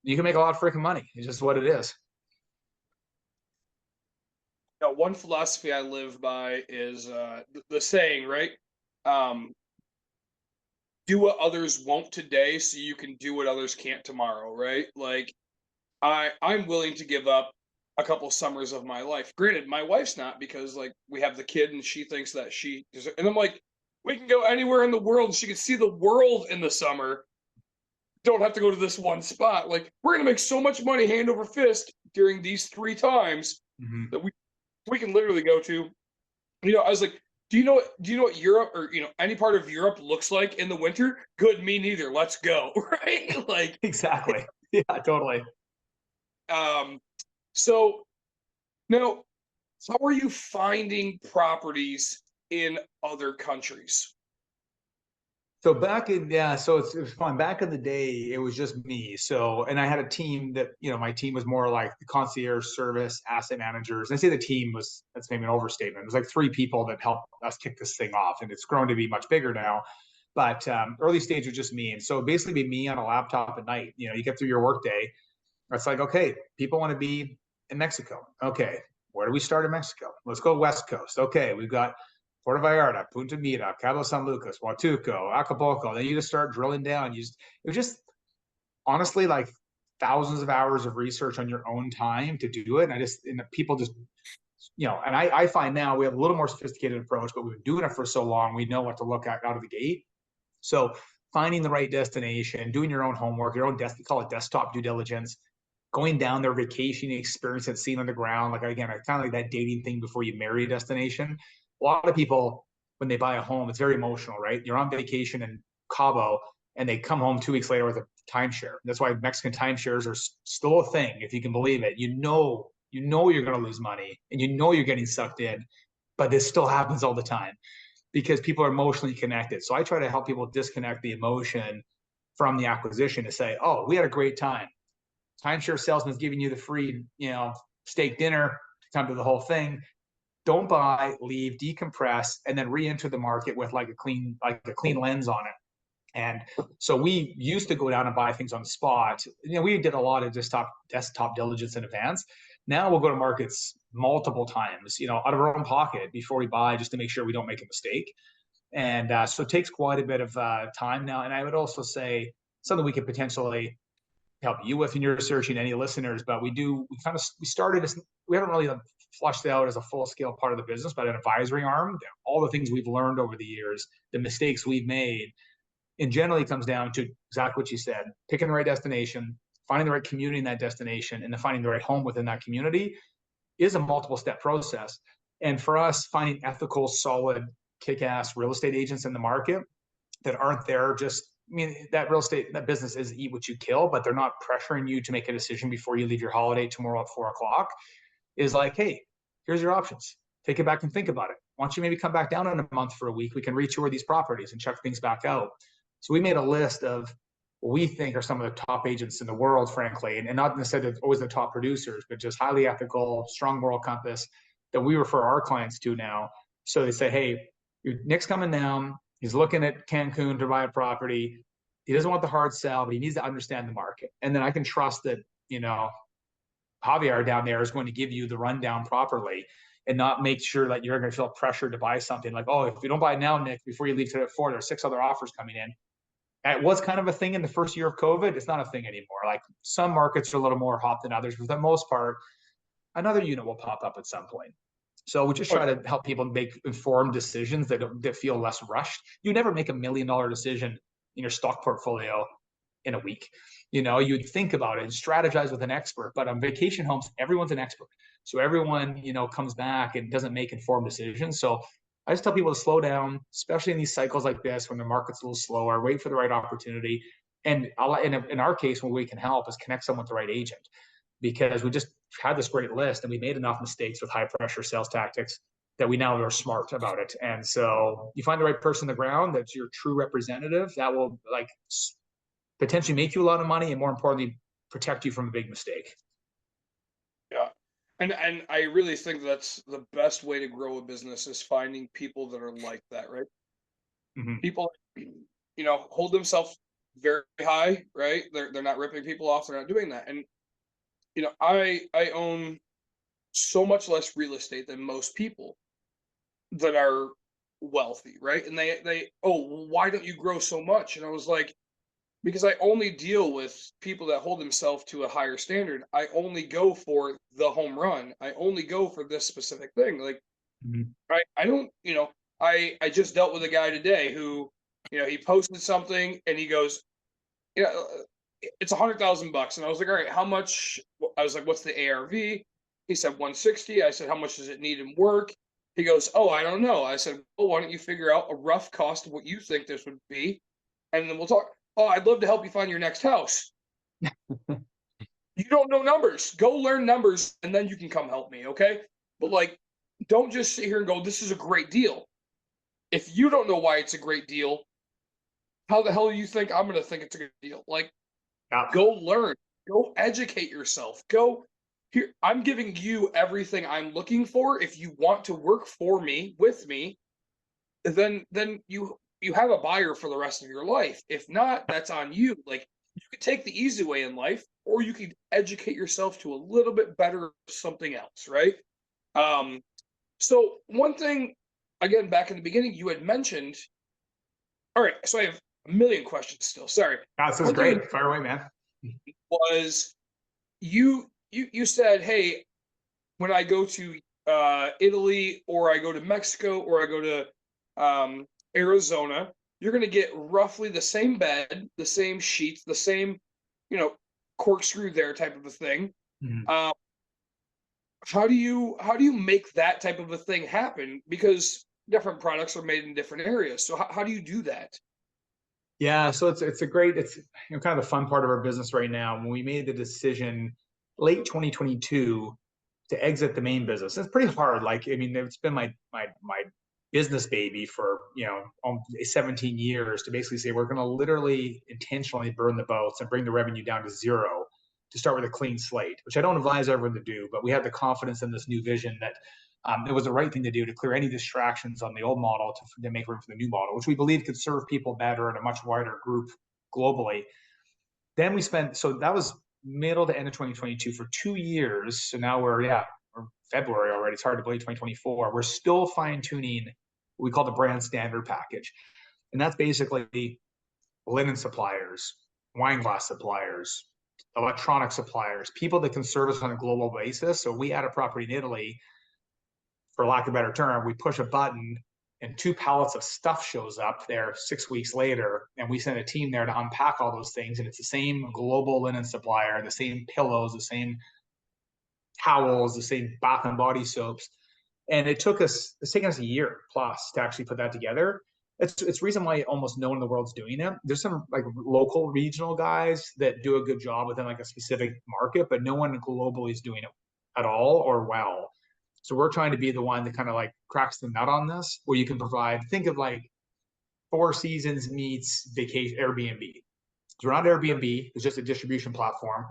make a lot of freaking money. It's just what it is. one philosophy I live by is the saying, right? Do what others won't today so you can do what others can't tomorrow, right? Like I'm willing to give up a couple summers of my life. Granted, my wife's not because like we have the kid and she thinks that and I'm like, we can go anywhere in the world. She can see the world in the summer. Don't have to go to this one spot. Like we're gonna make so much money hand over fist during these 3 times that we can literally go to. I was like, do you know what Europe or any part of Europe looks like in the winter? Good, me neither. Let's go. Right? Like Exactly. Yeah, totally. So now, how are you finding properties in other countries? So so it was fun. Back in the day, it was just me. So, and I had a team that, my team was more like the concierge service, asset managers. And I say the team that's maybe an overstatement. It was like 3 people that helped us kick this thing off, and it's grown to be much bigger now. But early stage was just me. And so basically be me on a laptop at night. You get through your workday. It's like, okay, people want to be in Mexico. Okay, where do we start in Mexico? Let's go West Coast. Okay, we've got Puerto Vallarta, Punta Mita, Cabo San Lucas, Huatuco, Acapulco. Then you just start drilling down. It was just honestly like thousands of hours of research on your own time to do it. And people just, and I find now we have a little more sophisticated approach, but we've been doing it for so long, we know what to look at out of the gate. So finding the right destination, doing your own homework, your own call it desktop due diligence, going down their vacation experience at seeing on the ground. Like again, kind of like that dating thing before you marry a destination. A lot of people, when they buy a home, it's very emotional, right? You're on vacation in Cabo and they come home 2 weeks later with a timeshare. That's why Mexican timeshares are still a thing, if you can believe it. You know you're going to lose money and you're getting sucked in, but this still happens all the time because people are emotionally connected. So I try to help people disconnect the emotion from the acquisition to say, oh, we had a great time. Timeshare salesman's giving you the free, steak dinner to come to the whole thing. Don't buy, leave, decompress, and then re-enter the market with like a clean lens on it. And so we used to go down and buy things on the spot. We did a lot of desktop diligence in advance. Now we'll go to markets multiple times, out of our own pocket before we buy, just to make sure we don't make a mistake. And so it takes quite a bit of time now. And I would also say something we could potentially help you with in your searching, any listeners, but we started as, we haven't really flushed out as a full scale part of the business, but an advisory arm. All the things we've learned over the years, the mistakes we've made, and generally it comes down to exactly what you said: picking the right destination, finding the right community in that destination, and then finding the right home within that community is a multiple step process. And for us, finding ethical, solid, kick-ass real estate agents in the market that aren't there just, that real estate, that business is eat what you kill, but they're not pressuring you to make a decision before you leave your holiday tomorrow at 4:00, is like, hey, here's your options. Take it back and think about it. Why don't you maybe come back down in a month for a week? We can retour these properties and check things back out. So we made a list of what we think are some of the top agents in the world, frankly, and not necessarily always the top producers, but just highly ethical, strong moral compass that we refer our clients to now. So they say, hey, Nick's coming down. He's looking at Cancun to buy a property. He doesn't want the hard sell, but he needs to understand the market. And then I can trust that, Javier down there is going to give you the rundown properly and not make sure that you're going to feel pressured to buy something like, oh, if you don't buy now, Nick, before you leave today at 4, there are 6 other offers coming in. It was kind of a thing in the first year of COVID. It's not a thing anymore. Like, some markets are a little more hot than others, but for the most part, another unit will pop up at some point. So we just try to help people make informed decisions that feel less rushed. You never make $1 million decision in your stock portfolio in a week. You'd think about it and strategize with an expert, but on vacation homes, everyone's an expert. So everyone, comes back and doesn't make informed decisions. So I just tell people to slow down, especially in these cycles like this, when the market's a little slower, wait for the right opportunity. And in our case, when we can help is connect someone with the right agent, because we just had this great list and we made enough mistakes with high pressure sales tactics that we now are smart about it. And so you find the right person on the ground that's your true representative that will potentially make you a lot of money, and more importantly, protect you from a big mistake. Yeah. And I really think that's the best way to grow a business, is finding people that are like that, right? Mm-hmm. People, hold themselves very high, right? They're not ripping people off. They're not doing that. And, I own so much less real estate than most people that are wealthy, right? And they, oh, why don't you grow so much? And I was like, because I only deal with people that hold themselves to a higher standard. I only go for the home run. I only go for this specific thing. Like, I don't, I just dealt with a guy today who, he posted something and he goes, it's $100,000. And I was like, all right, how much? I was like, what's the ARV? He said 160. I said, how much does it need in work? He goes, oh, I don't know. I said, well, why don't you figure out a rough cost of what you think this would be, and then we'll talk. Oh, I'd love to help you find your next house. You don't know numbers. Go learn numbers, and then you can come help me, okay? But don't just sit here and go, this is a great deal. If you don't know why it's a great deal, how the hell do you think I'm going to think it's a good deal? Go learn. Go educate yourself. Go here. I'm giving you everything I'm looking for. If you want to work for me, with me, then you have a buyer for the rest of your life. If not, that's on you. You could take the easy way in life, or you could educate yourself to a little bit better something else, right? So one thing, again, back in the beginning, you had mentioned, all right, so I have a million questions still. Sorry. This is great. Fire away, man. Was you said, hey, when I go to Italy, or I go to Mexico, or I go to Arizona, you're going to get roughly the same bed, the same sheets, the same, corkscrew there type of a thing. Mm-hmm. How do you make that type of a thing happen? Because different products are made in different areas. So how do you do that? Yeah, so it's kind of the fun part of our business right now. When we made the decision late 2022 to exit the main business, it's pretty hard. It's been my business baby for 17 years, to basically say we're going to literally intentionally burn the boats and bring the revenue down to zero to start with a clean slate, which I don't advise everyone to do, but we have the confidence in this new vision that it was the right thing to do, to clear any distractions on the old model to make room for the new model, which we believe could serve people better in a much wider group globally. Then so that was middle to end of 2022 for 2 years. So now we're or February already. It's hard to believe 2024. We're still fine tuning what we call the brand standard package. And that's basically linen suppliers, wine glass suppliers, electronic suppliers, people that can service on a global basis. So we add a property in Italy, for lack of a better term, we push a button and 2 pallets of stuff shows up there 6 weeks later, and we send a team there to unpack all those things. And it's the same global linen supplier, the same pillows, the same towels, the same bath and body soaps. And it's taken us a year plus to actually put that together. It's reason why almost no one in the world's doing it. There's some like local regional guys that do a good job within like a specific market, but no one globally is doing it at all or well. So we're trying to be the one that kind of like cracks the nut on this, where you can provide, think of like Four Seasons meets vacation Airbnb. So we're not Airbnb, it's just a distribution platform.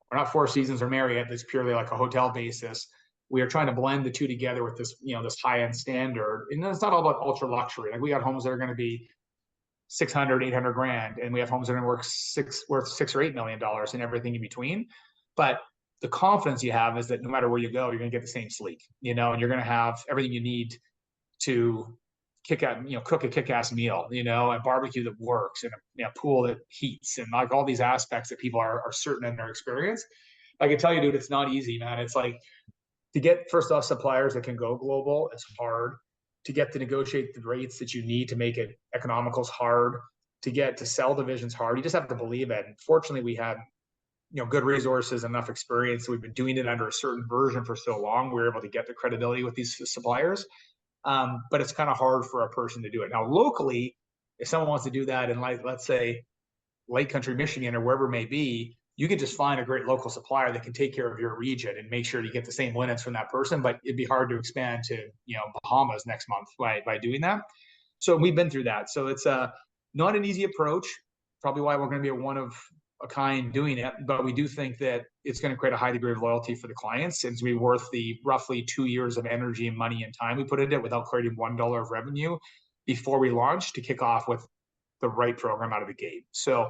We're not Four Seasons or Marriott, that's purely like a hotel basis. We are trying to blend the two together with this, this high-end standard. And it's not all about ultra luxury. Like we got homes that are going to be 600, 800 grand, and we have homes that are going to worth $6 or $8 million and everything in between. But the confidence you have is that no matter where you go, you're going to get the same sleep, and you're going to have everything you need to cook a kick-ass meal, a barbecue that works, and a pool that heats, and like all these aspects that people are certain in their experience. I can tell you, dude, it's not easy, man. It's like, to get, first off, suppliers that can go global, it's hard. To get to negotiate the rates that you need to make it economical is hard. To get to sell divisions hard. You just have to believe it. And fortunately, we had good resources, enough experience. We've been doing it under a certain version for so long. We were able to get the credibility with these suppliers. But it's kind of hard for a person to do it. Now, locally, if someone wants to do that in, like, let's say, Lake Country, Michigan, or wherever it may be, you can just find a great local supplier that can take care of your region and make sure you get the same linens from that person. But it'd be hard to expand to, Bahamas next month by doing that. So we've been through that. So it's not an easy approach, probably why we're going to be a one of a kind doing it. But we do think that it's going to create a high degree of loyalty for the clients, and it's going to be worth the roughly 2 years of energy and money and time we put into it without creating $1 of revenue before we launch, to kick off with the right program out of the gate. So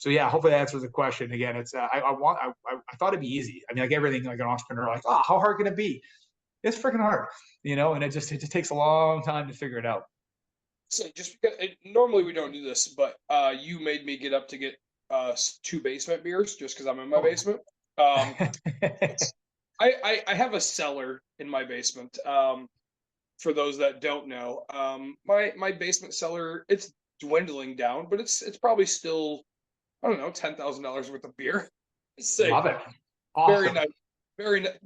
yeah, hopefully that answers the question. Again, it's I thought it'd be easy. I mean, like everything, like an entrepreneur, like, oh, how hard can it be? It's freaking hard, and it just takes a long time to figure it out. So just because normally we don't do this, but you made me get up to get 2 basement beers just because I'm in my basement. I have a cellar in my basement. For those that don't know, my basement cellar, it's dwindling down, but it's probably still, I don't know, $10,000 worth of beer. Love it. Awesome. Very nice. Very nice.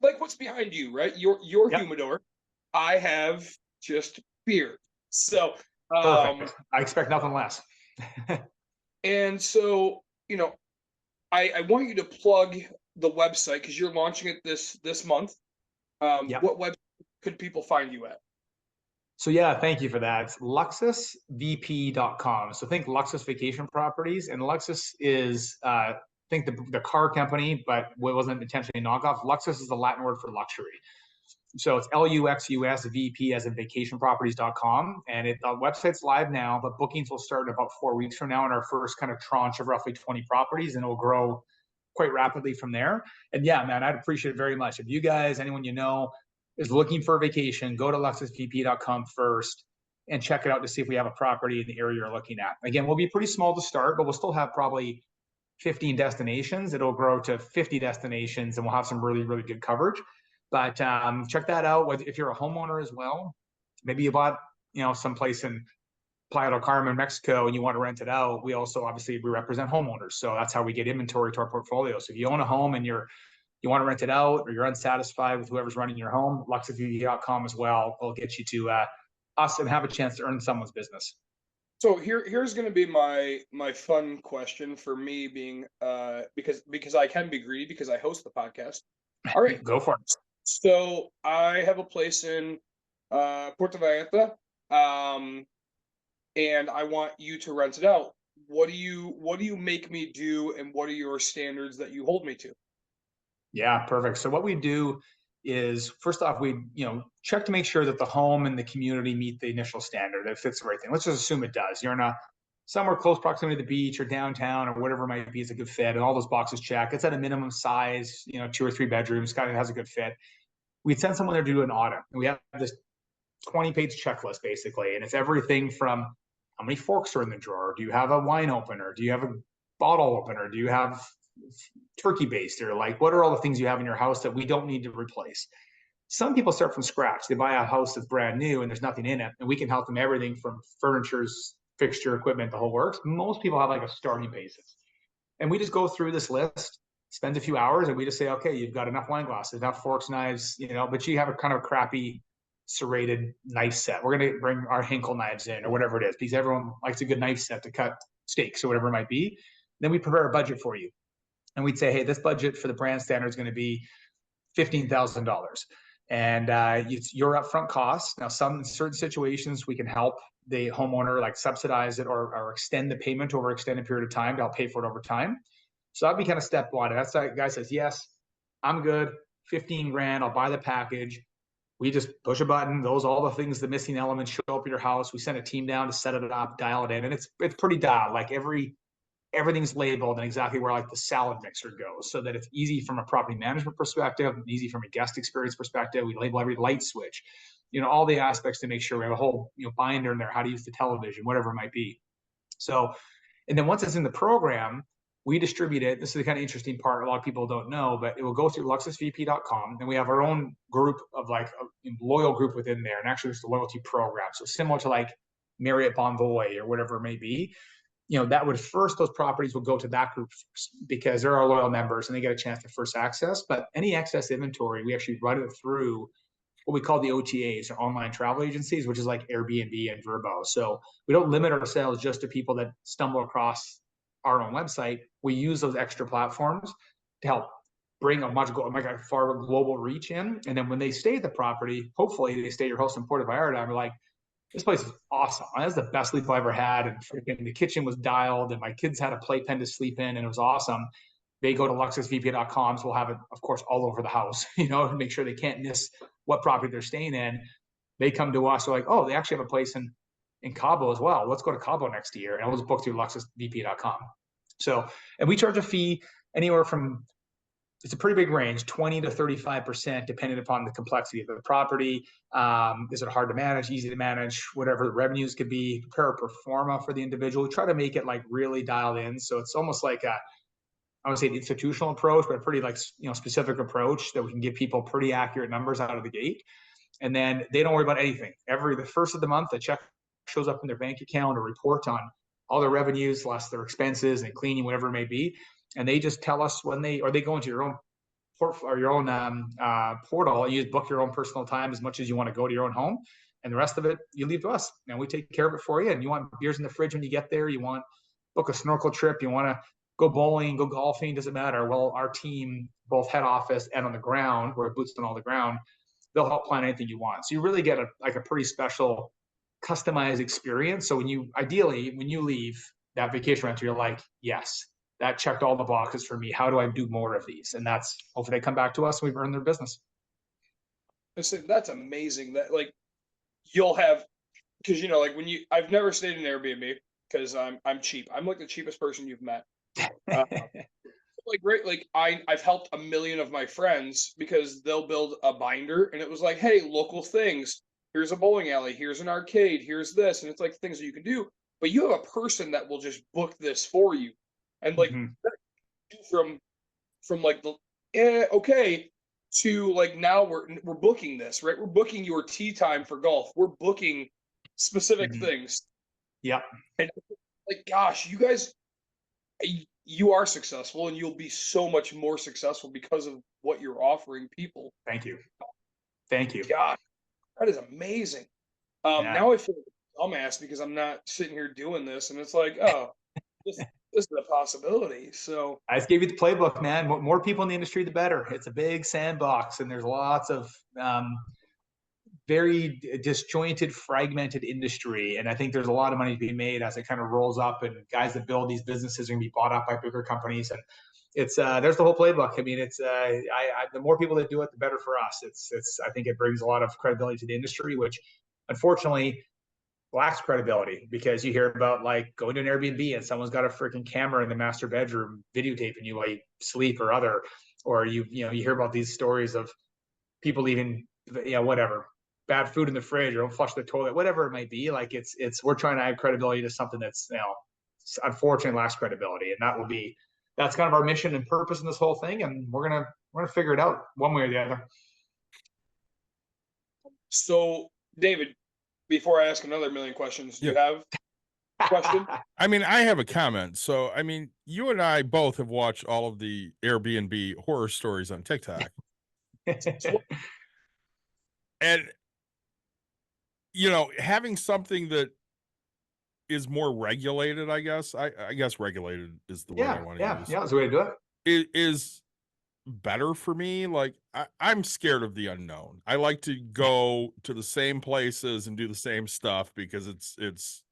Like what's behind you, right? Your yep. Humidor. I have just beer. So perfect. I expect nothing less. And so, I want you to plug the website because you're launching it this month. Yep. What website could people find you at? So yeah, thank you for that. It's LUXUSVP.com. So think Luxus Vacation Properties, and Luxus is think the car company, but it wasn't intentionally a knockoff. Luxus is the Latin word for luxury. So it's LUXUSVP as in vacationproperties.com. And the website's live now, but bookings will start in about 4 weeks from now in our first kind of tranche of roughly 20 properties, and it will grow quite rapidly from there. And yeah, man, I'd appreciate it very much. If you guys, anyone is looking for a vacation, go to LUXUSVP.com first and check it out to see if we have a property in the area you're looking at. Again, we'll be pretty small to start, but we'll still have probably 15 destinations. It'll grow to 50 destinations, and we'll have some really, really good coverage. But check that out. If you're a homeowner as well, maybe you bought, someplace in Playa del Carmen, Mexico, and you want to rent it out. We also, obviously, we represent homeowners. So that's how we get inventory to our portfolio. So if you own a home and you want to rent it out, or you're unsatisfied with whoever's running your home, LUXUSVP.com as well will get you to us and have a chance to earn someone's business. So here's going to be my fun question for me, being because I can be greedy because I host the podcast. All right, go for it. So I have a place in Puerto Vallarta, and I want you to rent it out. What do you make me do, and what are your standards that you hold me to? Yeah, perfect. So what we do is, first off, we check to make sure that the home and the community meet the initial standard, that it fits everything. Let's just assume it does. You're in a somewhere close proximity to the beach or downtown or whatever it might be is a good fit, and all those boxes check. It's at a minimum size, 2 or 3 bedrooms, kind of has a good fit. We'd send someone there to do an audit. And we have this 20-page checklist basically, and it's everything from how many forks are in the drawer, do you have a wine opener, do you have a bottle opener, do you have turkey baster, like what are all the things you have in your house that we don't need to replace. Some people start from scratch. They buy a house that's brand new and there's nothing in it, and we can help them everything from furniture's fixture, equipment, the whole works. Most people have like a starting basis, and we just go through this list, spend a few hours, and we just say, okay, you've got enough wine glasses, enough forks, knives, but you have a kind of crappy serrated knife set. We're going to bring our Hinkle knives in or whatever it is, because everyone likes a good knife set to cut steaks or whatever it might be. Then we prepare a budget for you, and we'd say, hey, this budget for the brand standard is going to be $15,000. And it's your upfront costs. Now, in certain situations, we can help the homeowner like subsidize it or extend the payment over an extended period of time to help pay for it over time. So that'd be kind of step one. And that's that guy says, yes, I'm good. 15 grand, I'll buy the package. We just push a button. All the things, the missing elements show up at your house. We send a team down to set it up, dial it in. And it's pretty dialed. Like everything's labeled and exactly where like the salad mixer goes, so that it's easy from a property management perspective, easy from a guest experience perspective. We label every light switch, all the aspects to make sure we have a whole binder in there, how to use the television, whatever it might be. So, and then once it's in the program, we distribute it. This is the kind of interesting part a lot of people don't know, but it will go through luxusvp.com, and we have our own group of like a loyal group within there, and actually it's a loyalty program. So similar to like Marriott Bonvoy or whatever it may be. That would first, those properties will go to that group first because they're our loyal members and they get a chance to first access. But any excess inventory, we actually run it through what we call the OTAs, or online travel agencies, which is like Airbnb and Vrbo. So we don't limit ourselves just to people that stumble across our own website. We use those extra platforms to help bring a far global reach in. And then when they stay at the property, hopefully they stay at your host in Puerto Vallarta, and we're like, this place is awesome. That's the best sleep I ever had. And freaking the kitchen was dialed, and my kids had a playpen to sleep in, and it was awesome. They go to luxusvp.com, so we'll have it, of course, all over the house, to make sure they can't miss what property they're staying in. They come to us, they're like, oh, they actually have a place in Cabo as well. Let's go to Cabo next year. And we'll just book through luxusvp.com. So, and we charge a fee anywhere from, it's a pretty big range, 20 to 35%, depending upon the complexity of the property. Is it hard to manage, easy to manage, whatever the revenues could be, prepare a pro forma for the individual. We try to make it like really dialed in. So it's almost like I would say the institutional approach, but a pretty like, specific approach that we can give people pretty accurate numbers out of the gate. And then they don't worry about anything. The first of the month, the check shows up in their bank account, a report on all their revenues, less their expenses and cleaning, whatever it may be. And they just tell us when they go into your own portal, and you just book your own personal time as much as you want to go to your own home, and the rest of it you leave to us, and we take care of it for you. And you want beers in the fridge when you get there, you want book a snorkel trip, you want to go bowling, go golfing, doesn't matter. Well, our team, both head office and on the ground, where boots on all the ground, they'll help plan anything you want. So you really get a pretty special customized experience. So when you leave that vacation rental, you're like, yes, that checked all the boxes for me. How do I do more of these? And that's, hopefully they come back to us and we've earned their business. That's amazing that like you'll have, because like I've never stayed in Airbnb because I'm cheap. I'm like the cheapest person you've met. I've helped a million of my friends because they'll build a binder and it was like, hey, local things. Here's a bowling alley. Here's an arcade. Here's this. And it's like things that you can do. But you have a person that will just book this for you. And like from like okay to like now we're booking this, right? We're booking your tea time for golf. We're booking specific things. Yeah. And like, gosh, you guys, you are successful, and you'll be so much more successful because of what you're offering people. Thank you. God, that is amazing. Now I feel like a dumbass because I'm not sitting here doing this, and it's like, oh, this is a possibility. So I just gave you the playbook, man. More people in the industry, the better. It's a big sandbox, and there's lots of very disjointed, fragmented industry. And I think there's a lot of money to be made as it kind of rolls up, and guys that build these businesses are going to be bought up by bigger companies. And it's there's the whole playbook. I mean, it's the more people that do it, the better for us. I think it brings a lot of credibility to the industry, which unfortunately lacks credibility, because you hear about like going to an Airbnb and someone's got a freaking camera in the master bedroom videotaping you while you sleep or you hear about these stories of people leaving, whatever, bad food in the fridge or don't flush the toilet, whatever it might be. Like it's we're trying to add credibility to something that's, unfortunately lacks credibility, and that's kind of our mission and purpose in this whole thing, and we're gonna figure it out one way or the other. So, David, before I ask another million questions, do you have a question? I mean, I have a comment. So, I mean, you and I both have watched all of the Airbnb horror stories on TikTok. And, having something that is more regulated, I guess. I guess regulated is the word I want to use. Yeah, that's the way to do it. It is better for me. Like, I'm scared of the unknown. I like to go to the same places and do the same stuff because it's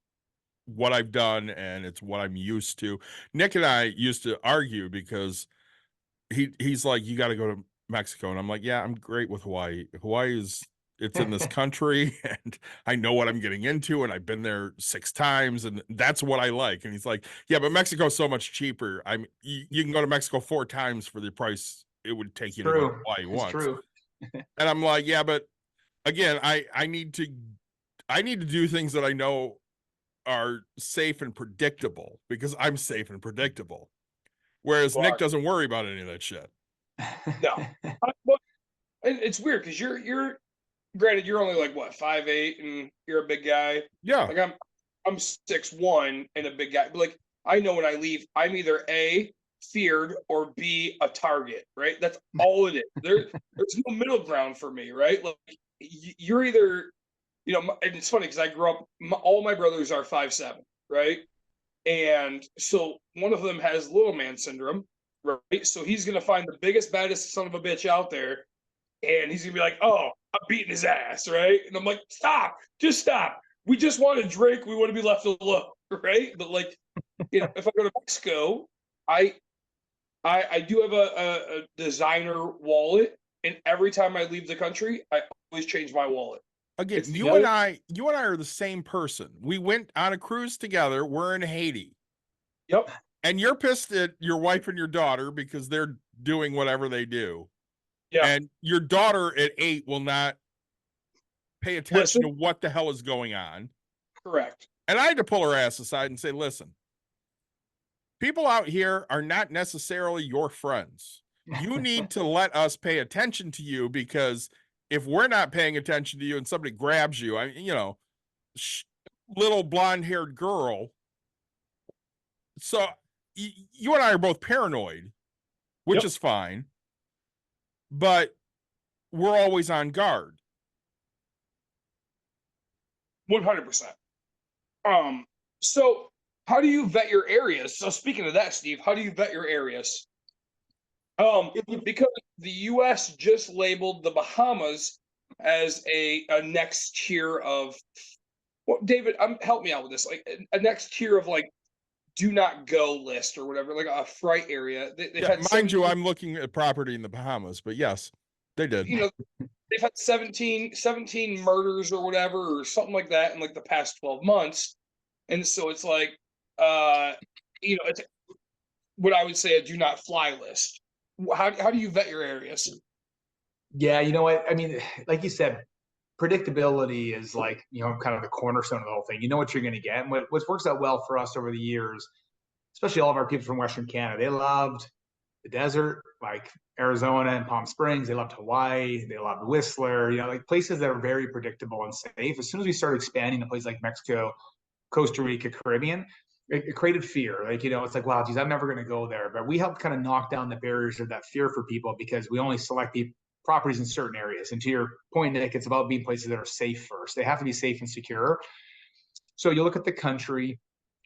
what I've done and it's what I'm used to. Nick and I used to argue because he's like, you got to go to Mexico. And I'm like, yeah, I'm great with Hawaii. It's in this country and I know what I'm getting into. And I've been there 6 times and that's what I like. And he's like, yeah, but Mexico's so much cheaper. You can go to Mexico 4 times for the price it would take you to go to Hawaii once. True. And I'm like, yeah, but again, I need to do things that I know are safe and predictable because I'm safe and predictable. Whereas Nick doesn't worry about any of that shit. No. It's weird because you're granted, you're only like what, 5'8", and you're a big guy. Yeah. Like I'm 6'1" and a big guy. But like I know when I leave, I'm either A, feared, or B, a target, right? That's all it is. There's no middle ground for me, right? Like you're either, and it's funny because I grew up, all my brothers are 5'7", right? And so one of them has little man syndrome, right? So he's gonna find the biggest, baddest son of a bitch out there, and he's gonna be like, "Oh, I'm beating his ass," right? And I'm like, "Stop! Just stop. We just want to drink. We want to be left alone," right? But like, if I go to Mexico, I do have a designer wallet, and every time I leave the country, I always change my wallet. Again, you and I are the same person. We went on a cruise together. We're in Haiti. Yep. And you're pissed at your wife and your daughter because they're doing whatever they do. Yeah. And your daughter at 8 will not pay attention to what the hell is going on. Correct. And I had to pull her ass aside and say, listen, people out here are not necessarily your friends. You need to let us pay attention to you, because if we're not paying attention to you and somebody grabs you, little blonde-haired girl. So you and I are both paranoid, which is fine, but we're always on guard. 100%. So how do you vet your areas? So speaking of that, Steve, how do you vet your areas? Because the U.S. just labeled the Bahamas as a next tier of, well, David, help me out with this, like a next tier of like do not go list or whatever, like a fright area. They've had mind you, I'm looking at property in the Bahamas, but yes, they did. They've had 17 murders or whatever or something like that in like the past 12 months, and so it's like, it's what I would say a do not fly list. How do you vet your areas? Yeah, you know what? I mean, like you said, predictability is like, kind of the cornerstone of the whole thing. You know what you're going to get. And what works out well for us over the years, especially all of our people from Western Canada, they loved the desert, like Arizona and Palm Springs. They loved Hawaii. They loved Whistler, like places that are very predictable and safe. As soon as we started expanding to places like Mexico, Costa Rica, Caribbean, it created fear. Like, it's like, wow, geez, I'm never going to go there. But we helped kind of knock down the barriers of that fear for people, because we only select properties in certain areas. And to your point, Nick, it's about being places that are safe first. They have to be safe and secure. So you look at the country,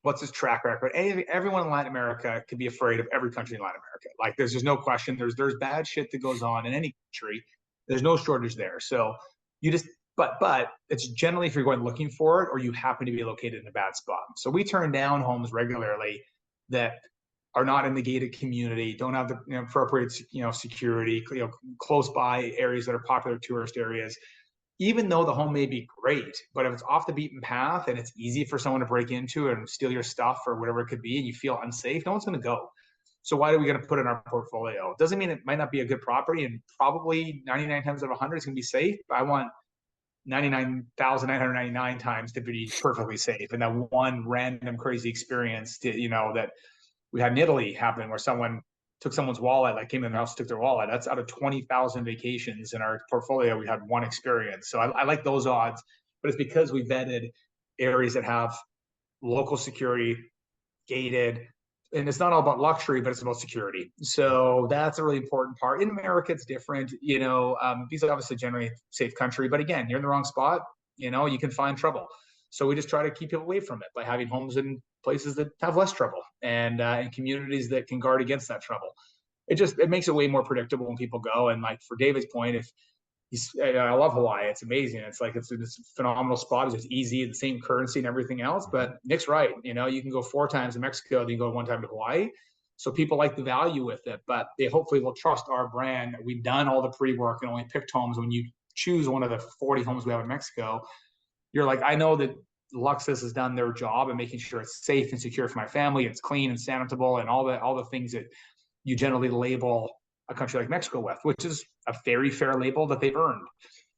what's its track record? Everyone in Latin America could be afraid of every country in Latin America. Like there's just no question. There's bad shit that goes on in any country. There's no shortage there. So you just, but it's generally if you're going looking for it or you happen to be located in a bad spot. So we turn down homes regularly that are not in the gated community, don't have the appropriate security, close by areas that are popular tourist areas. even though the home may be great, but if it's off the beaten path and it's easy for someone to break into and steal your stuff or whatever it could be, and you feel unsafe, no one's going to go. So why are we going to put it in our portfolio? It doesn't mean it might not be a good property, and probably 99 times out of 100 is going to be safe. But I want 99,999 times to be perfectly safe. And that one random crazy experience to, that we had in Italy happen where someone took someone's wallet, like came in the house, took their wallet. That's out of 20,000 vacations in our portfolio. We had one experience. So I like those odds, but it's because we vetted areas that have local security, gated, and it's not all about luxury, but it's about security. So that's a really important part. In America, it's different. These are obviously generally safe country, but again, you're in the wrong spot, you can find trouble. So we just try to keep people away from it by having homes in places that have less trouble and in communities that can guard against that trouble. It makes it way more predictable when people go. And like for David's point, I love Hawaii. It's amazing. It's a phenomenal spot. It's just easy, the same currency and everything else. But Nick's right. You can go 4 times to Mexico, then you go 1 time to Hawaii. So people like the value with it, but they hopefully will trust our brand. We've done all the pre-work and only picked homes. When you choose one of the 40 homes we have in Mexico, you're like, I know that LUXUS has done their job in making sure it's safe and secure for my family. It's clean and sanitable and all the things that you generally label a country like Mexico with, which is a very fair label that they've earned.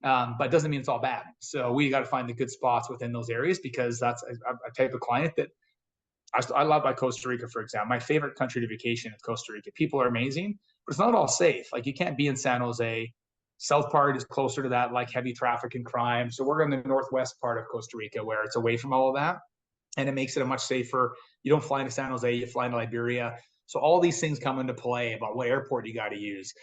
But it doesn't mean it's all bad. So we got to find the good spots within those areas, because that's a type of client that I love. By Costa Rica, for example, my favorite country to vacation is Costa Rica. People are amazing, but it's not all safe. Like you can't be in San Jose. South part is closer to that, like heavy traffic and crime. So we're in the northwest part of Costa Rica where it's away from all of that. And it makes it a much safer. You don't fly into San Jose, you fly into Liberia. So all these things come into play about what airport you got to use.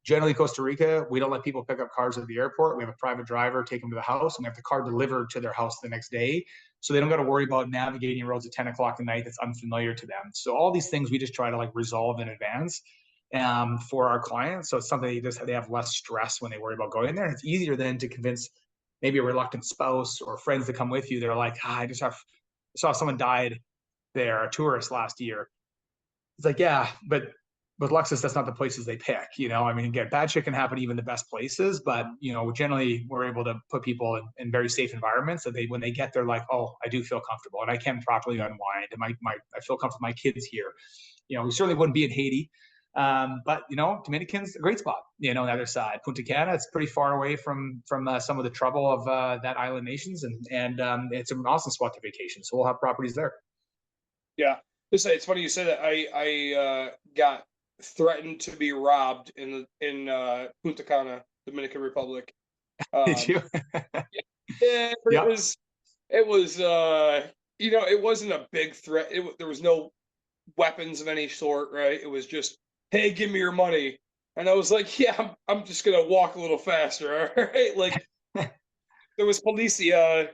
Generally Costa Rica, we don't let people pick up cars at the airport. We have a private driver take them to the house, and we have the car delivered to their house the next day. So they don't got to worry about navigating roads at 10 o'clock at night that's unfamiliar to them. So all these things we just try to resolve in advance for our clients. So it's something they have less stress when they worry about going there. And it's easier then to convince maybe a reluctant spouse or friends to come with you. They're like, I saw someone died there, a tourist last year. It's like, yeah, but with LUXUS, that's not the places they pick. Again, bad shit can happen even the best places, but generally we're able to put people in very safe environments that when they get there, like, oh, I do feel comfortable and I can properly unwind. And I feel comfortable. My kids here. We certainly wouldn't be in Haiti. But Dominican's a great spot, on the other side. Punta Cana, it's pretty far away from some of the trouble of that island nations, and it's an awesome spot to vacation. So we'll have properties there. Yeah, it's funny you said that. I got threatened to be robbed in Punta Cana, Dominican Republic. Did you? Yeah, yep. It was it wasn't a big threat. There was no weapons of any sort, right? It was just, hey, give me your money. And I was like, yeah, I'm just gonna walk a little faster, all right? Like there was policia,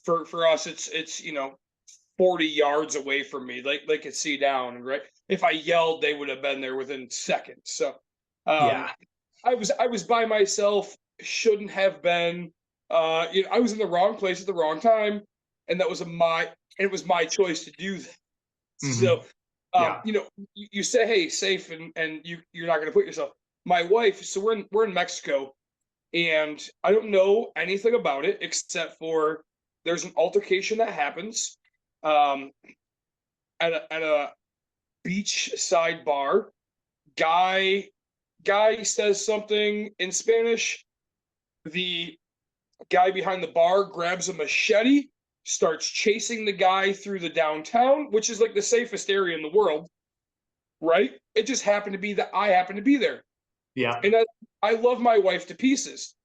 for us it's 40 yards away from me. Like they could see down, right? If I yelled, they would have been there within seconds. So yeah. I was by myself, shouldn't have been. I was in the wrong place at the wrong time, and it was my choice to do that. Mm-hmm. So you say, hey, safe, and you're not going to put yourself. My wife, so we're in Mexico, and I don't know anything about it except for there's an altercation that happens at a beachside bar. Guy says something in Spanish. The guy behind the bar grabs a machete, starts chasing the guy through the downtown, which is like the safest area in the world, right? It just happened to be that I happened to be there. Yeah. And I love my wife to pieces,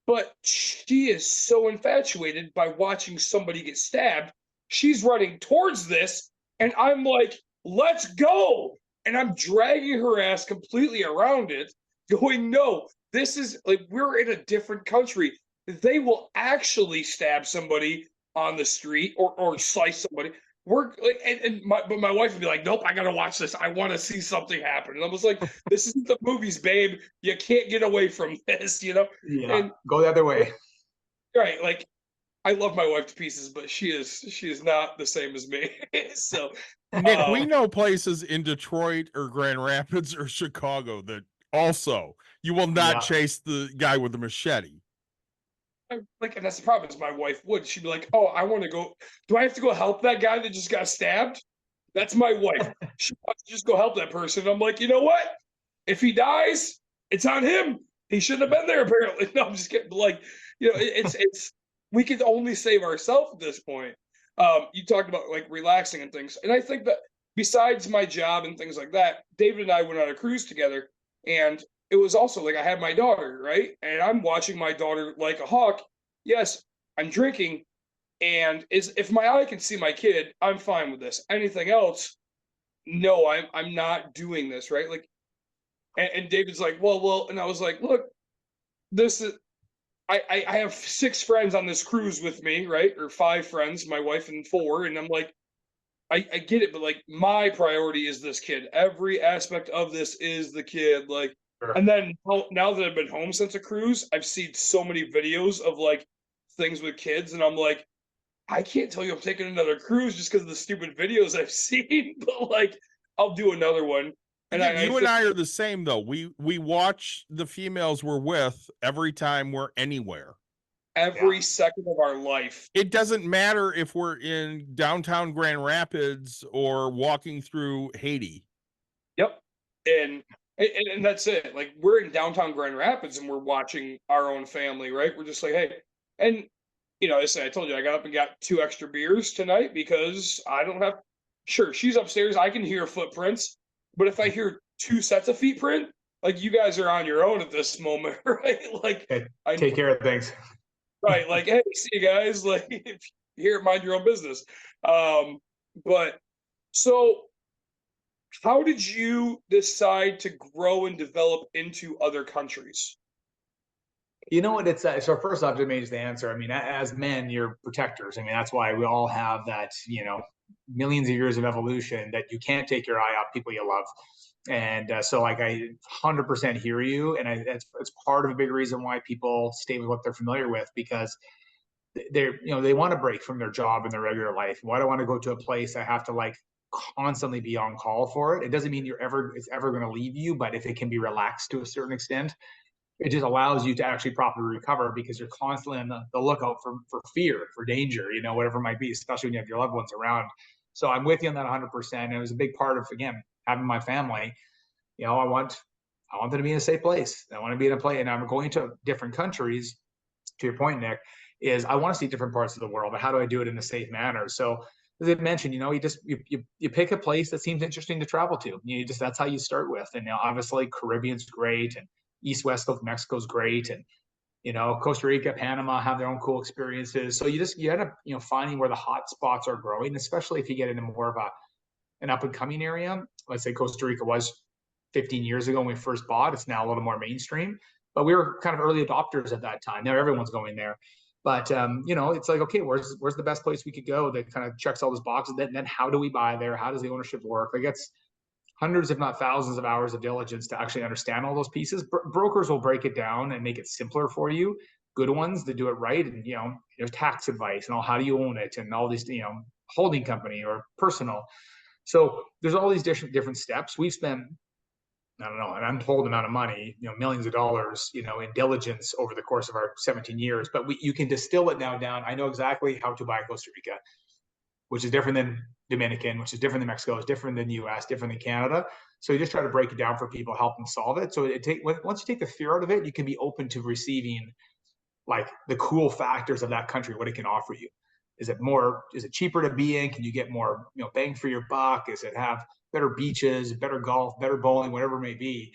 but she is so infatuated by watching somebody get stabbed. She's running towards this, and I'm like, let's go. And I'm dragging her ass completely around it, going, no, this is like, we're in a different country. They will actually stab somebody on the street or slice somebody. We're like, but my wife would be like, nope, I gotta watch this. I want to see something happen. And I was like, this isn't the movies, babe. You can't get away from this, Yeah, and go the other way. Right, like I love my wife to pieces, but she is not the same as me. So Nick, we know places in Detroit or Grand Rapids or Chicago that Also, you will not Yeah. chase the guy with the machete. Like, and that's the problem, is my wife would. She'd be like, "Oh, I want to go. Do I have to go help that guy that just got stabbed?" That's my wife. She wants to just go help that person. I'm like, you know what? If he dies, it's on him. He shouldn't have been there. Apparently, no, I'm just kidding. But like, it's we can only save ourselves at this point. You talked about like relaxing and things, and I think that besides my job and things like that, David and I went on a cruise together, and it was also like I had my daughter, right? And I'm watching my daughter like a hawk. Yes, I'm drinking, and is if my eye can see my kid, I'm fine with this. Anything else, no, I'm not doing this, right? Like, and David's like, well, and I was like, look, this is I have 6 friends on this cruise with me, right? Or 5 friends, my wife and 4, and I'm like, I get it, but like my priority is this kid. Every aspect of this is the kid. Like, Sure. and then now that I've been home since a cruise, I've seen so many videos of like things with kids, and I'm like, I can't tell you I'm taking another cruise just because of the stupid videos I've seen, but like I'll do another one. And Again, I you think and I are the same though. We watch the females we're with every time we're anywhere. every second of our life. It doesn't matter if we're in downtown Grand Rapids or walking through Haiti. Yep. And that's it. Like we're in downtown Grand Rapids and we're watching our own family, right? We're just like, hey, and I told you I got up and got 2 extra beers tonight because I don't have. Sure, she's upstairs. I can hear footprints, but if I hear 2 sets of feet print, like you guys are on your own at this moment, right? Like Okay, I take care of things. right, like hey, see you guys. Like if you hear it, mind your own business. But so how did you decide to grow and develop into other countries? You know what? It's so first off, to me, just the answer. I mean, as men, you're protectors. I mean, that's why we all have that, millions of years of evolution that you can't take your eye off people you love. And so, like, I 100% hear you, and it's part of a big reason why people stay with what they're familiar with because they want to break from their job and their regular life. Why do I want to go to a place I have to like constantly be on call for it? It doesn't mean it's ever going to leave you, but if it can be relaxed to a certain extent, it just allows you to actually properly recover because you're constantly on the lookout for fear, for danger, whatever it might be, especially when you have your loved ones around. So I'm with you on that 100%. It was a big part of, again, having my family. I want them to be in a safe place. I want to be in a place, and I'm going to different countries. To your point, Nick, is I want to see different parts of the world, but how do I do it in a safe manner? So as I mentioned, you pick a place that seems interesting to travel to. That's how you start with. And obviously Caribbean's great, and East West of Mexico's great, and Costa Rica, Panama have their own cool experiences. So you end up finding where the hot spots are growing, especially if you get into more of an up and coming area. Let's say Costa Rica was 15 years ago when we first bought. It's now a little more mainstream, but we were kind of early adopters at that time. Now everyone's going there. But it's like, okay, where's the best place we could go that kind of checks all those boxes? Then how do we buy there? How does the ownership work? Like it's hundreds, if not thousands, of hours of diligence to actually understand all those pieces. Brokers will break it down and make it simpler for you. Good ones that do it right, and there's tax advice and all. How do you own it? And all these, holding company or personal. So there's all these different steps. We've spent, I don't know, an untold amount of money, millions of dollars, in diligence over the course of our 17 years. But you can distill it now down. I know exactly how to buy Costa Rica, which is different than Dominican, which is different than Mexico, is different than US, different than Canada. So you just try to break it down for people, help them solve it. So once you take the fear out of it, you can be open to receiving like the cool factors of that country, what it can offer you. Is it cheaper to be in? Can you get more, bang for your buck? Does it have better beaches, better golf, better bowling, whatever it may be?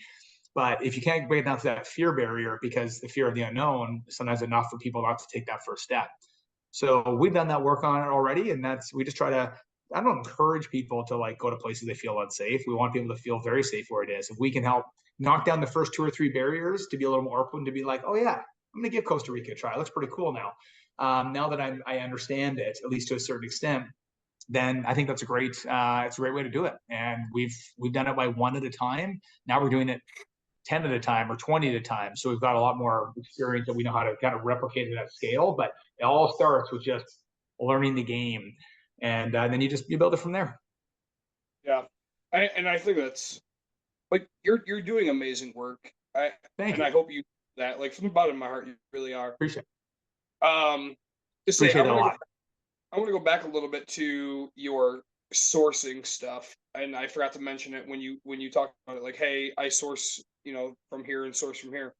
But if you can't break down to that fear barrier, because the fear of the unknown is sometimes enough for people not to take that first step. So we've done that work on it already, and we just try to, I don't encourage people to like go to places they feel unsafe. We want people to feel very safe where it is. If we can help knock down the first 2 or 3 barriers to be a little more open, to be like, oh yeah, I'm going to give Costa Rica a try. It looks pretty cool now. Now that I understand it, at least to a certain extent, then I think that's a great way to do it. And we've done it by 1 at a time. Now we're doing it 10 at a time or 20 at a time. So we've got a lot more experience that we know how to kind of replicate it at scale. But it all starts with just learning the game, and then you build it from there. Yeah, and I think that's like you're doing amazing work. Thank And you. I hope you that like from the bottom of my heart, you really are. Appreciate To say it a lot. I want to go back a little bit to your sourcing stuff, and I forgot to mention it when you talked about it. Like, hey, I source, from here and source from here.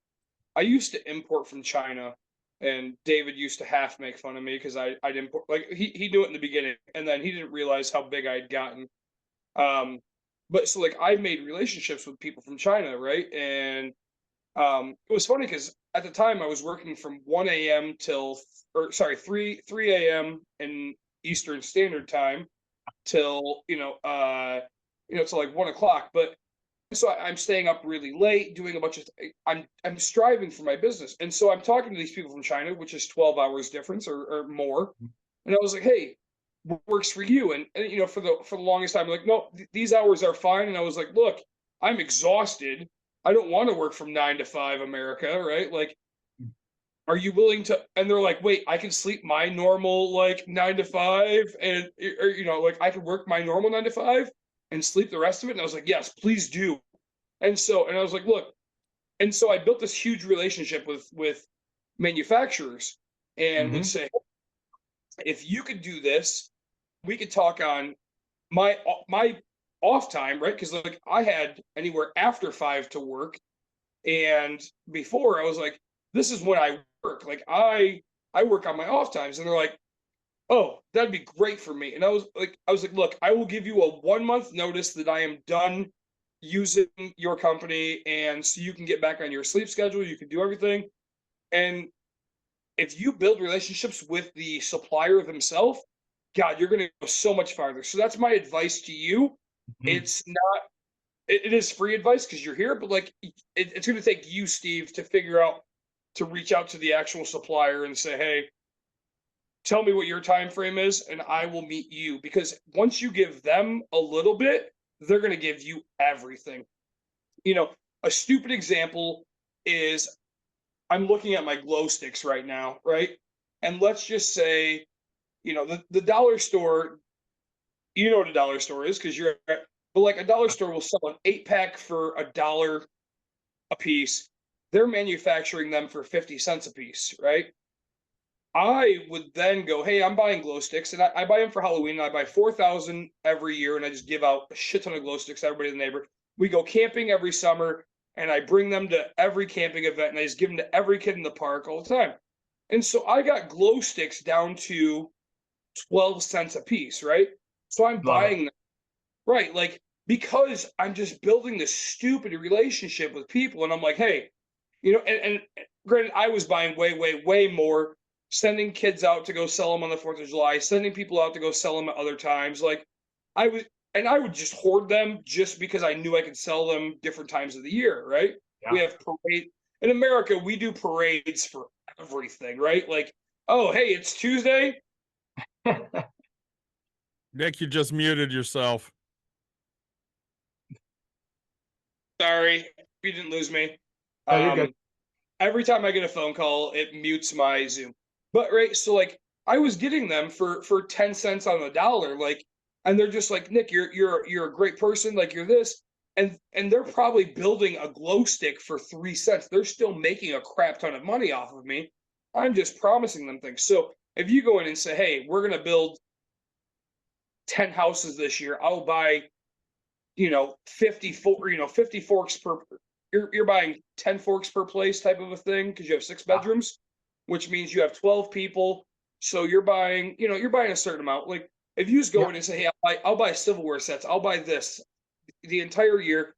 I used to import from China, and David used to half make fun of me because I'd import. Like he knew it in the beginning, and then he didn't realize how big I'd gotten. Um, but so like I made relationships with people from China, right? And it was funny because at the time I was working from 1 a.m. till, or sorry, 3 a.m. in Eastern Standard Time till till like 1 o'clock. But so I'm staying up really late doing a bunch of. I'm striving for my business, and so I'm talking to these people from China, which is 12 hours difference or more. And I was like, hey, what works for you? And for the longest time, I'm like, no, these hours are fine. And I was like, look, I'm exhausted. I don't want to work from 9 to 5 America, right? Like, are you willing to? And they're like, wait, I can sleep my normal like 9 to 5, and or like I could work my normal 9 to 5 and sleep the rest of it. And I was like, yes, please do. And I was like, look, and so I built this huge relationship with manufacturers and would Mhm. say, if you could do this, we could talk on my off time, right? Because like I had anywhere after 5 to work, and before I was like, this is when I work. Like I work on my off times, and they're like, oh, that'd be great for me. And I was like, look, I will give you a 1 month notice that I am done using your company, and so you can get back on your sleep schedule. You can do everything, and if you build relationships with the supplier themselves, God, you're going to go so much farther. So that's my advice to you. Mhm. It's not, it is free advice because you're here, but like it's going to take you, Steve, to figure out to reach out to the actual supplier and say, hey, tell me what your time frame is, and I will meet you. Because once you give them a little bit, they're going to give you everything. A stupid example is I'm looking at my glow sticks right now, right? And let's just say, the dollar store, you know what a dollar store is because you're at, but like a dollar store will sell an 8 pack for $1 a piece. They're manufacturing them for 50 cents a piece, right? I would then go, hey, I'm buying glow sticks, and I buy them for Halloween. And I buy 4,000 every year, and I just give out a shit ton of glow sticks to everybody in the neighborhood. We go camping every summer, and I bring them to every camping event, and I just give them to every kid in the park all the time. And so I got glow sticks down to 12 cents a piece, right? So I'm Love it. buying them, right? Like, because I'm just building this stupid relationship with people, and I'm like, hey, and granted, I was buying way, way, way more, sending kids out to go sell them on the 4th of July, sending people out to go sell them at other times. Like, I was, and I would just hoard them just because I knew I could sell them different times of the year, right? We Yeah. have parade in America, we do parades for everything, right? Like, oh, hey, it's Tuesday. Nick, you just muted yourself. Sorry, you didn't lose me. No, you're good. Every time I get a phone call, it mutes my Zoom. But right, so like I was getting them for 10 cents on the dollar, like, and they're just like, Nick, you're a great person, like you're this. And they're probably building a glow stick for 3 cents. They're still making a crap ton of money off of me. I'm just promising them things. So if you go in and say, hey, we're gonna build 10 houses this year, I'll buy 50 forks per, you're buying 10 forks per place type of a thing because you have 6 bedrooms, which means you have 12 people. So you're buying a certain amount. Like if you just go in and say, hey, I'll buy silverware sets, I'll buy this the entire year,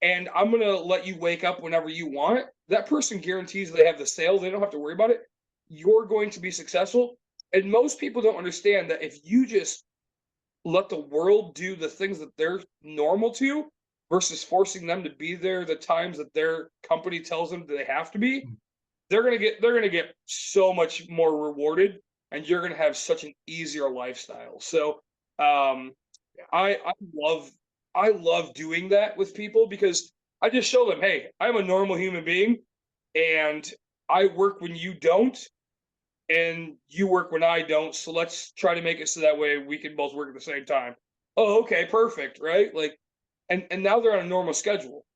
and I'm gonna let you wake up whenever you want. That person guarantees they have the sale. They don't have to worry about it. You're going to be successful. And most people don't understand that if you just let the world do the things that they're normal to versus forcing them to be there the times that their company tells them that they have to be, they're gonna get so much more rewarded, and you're gonna have such an easier lifestyle. So I love doing that with people because I just show them, hey, I'm a normal human being, and I work when you don't, and you work when I don't. So let's try to make it so that way we can both work at the same time. Oh, okay, perfect, right? Like, and now they're on a normal schedule.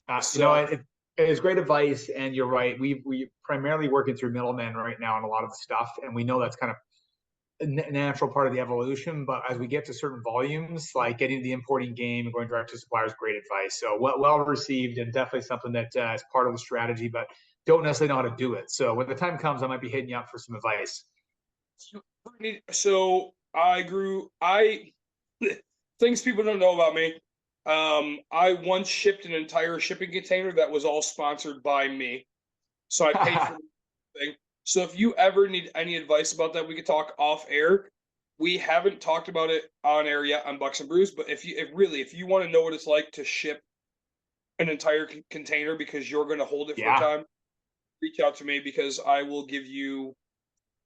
It is great advice, and you're right. We primarily working through middlemen right now on a lot of the stuff, and we know that's kind of a natural part of the evolution. But as we get to certain volumes, like getting to the importing game and going direct to suppliers, great advice. So well received, and definitely something that is part of the strategy, but don't necessarily know how to do it. So when the time comes, I might be hitting you up for some advice. So things people don't know about me. I once shipped an entire shipping container that was all sponsored by me. So I paid for the thing. So if you ever need any advice about that, we could talk off air. We haven't talked about it on air yet on Bucks and Brews, but if you want to know what it's like to ship an entire container because you're going to hold it for a time, reach out to me because I will give you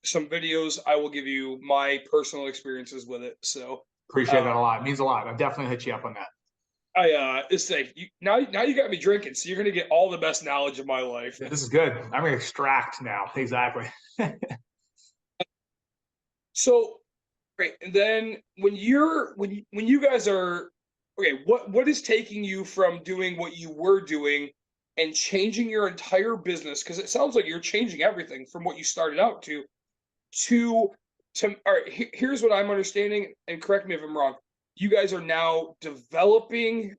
some videos. I will give you my personal experiences with it. So appreciate that a lot. It means a lot. I'll definitely hit you up on that. It's safe. Now you got me drinking, so you're gonna get all the best knowledge of my life. This is good. I'm gonna extract now. Exactly. So, great. And then when you guys are okay, what is taking you from doing what you were doing and changing your entire business? Because it sounds like you're changing everything from what you started out to. All right. Here's what I'm understanding, and correct me if I'm wrong. You guys are now developing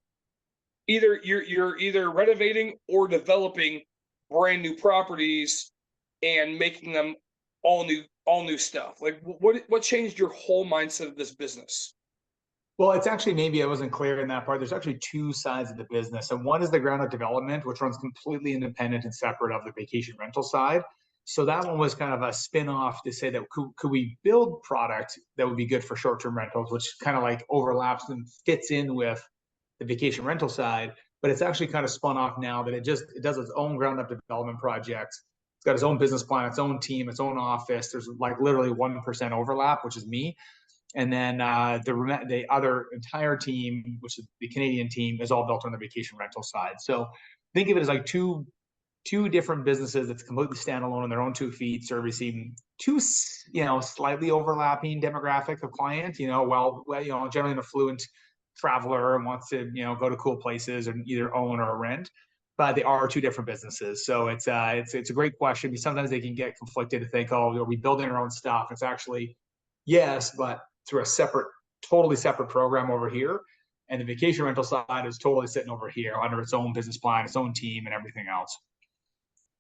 you're either renovating or developing brand new properties and making them all new stuff. Like what changed your whole mindset of this business? Well, it's actually, maybe I wasn't clear in that part. There's actually two sides of the business. And one is the ground up development, which runs completely independent and separate of the vacation rental side. So that one was kind of a spin-off to say that could we build product that would be good for short-term rentals, which kind of like overlaps and fits in with the vacation rental side. But it's actually kind of spun off now that it does its own ground-up development projects. It's got its own business plan, its own team, its own office. There's like literally 1% overlap, which is me. And then the other entire team, which is the Canadian team, is all built on the vacation rental side. So think of it as like two different businesses that's completely standalone on their own 2 feet, servicing two, slightly overlapping demographic of client, generally an affluent traveler and wants to, go to cool places and either own or rent, but they are 2 different businesses. So it's a great question. Sometimes they can get conflicted to think, oh, are we building our own stuff? It's actually, yes, but through a totally separate program over here. And the vacation rental side is totally sitting over here under its own business plan, its own team, and everything else.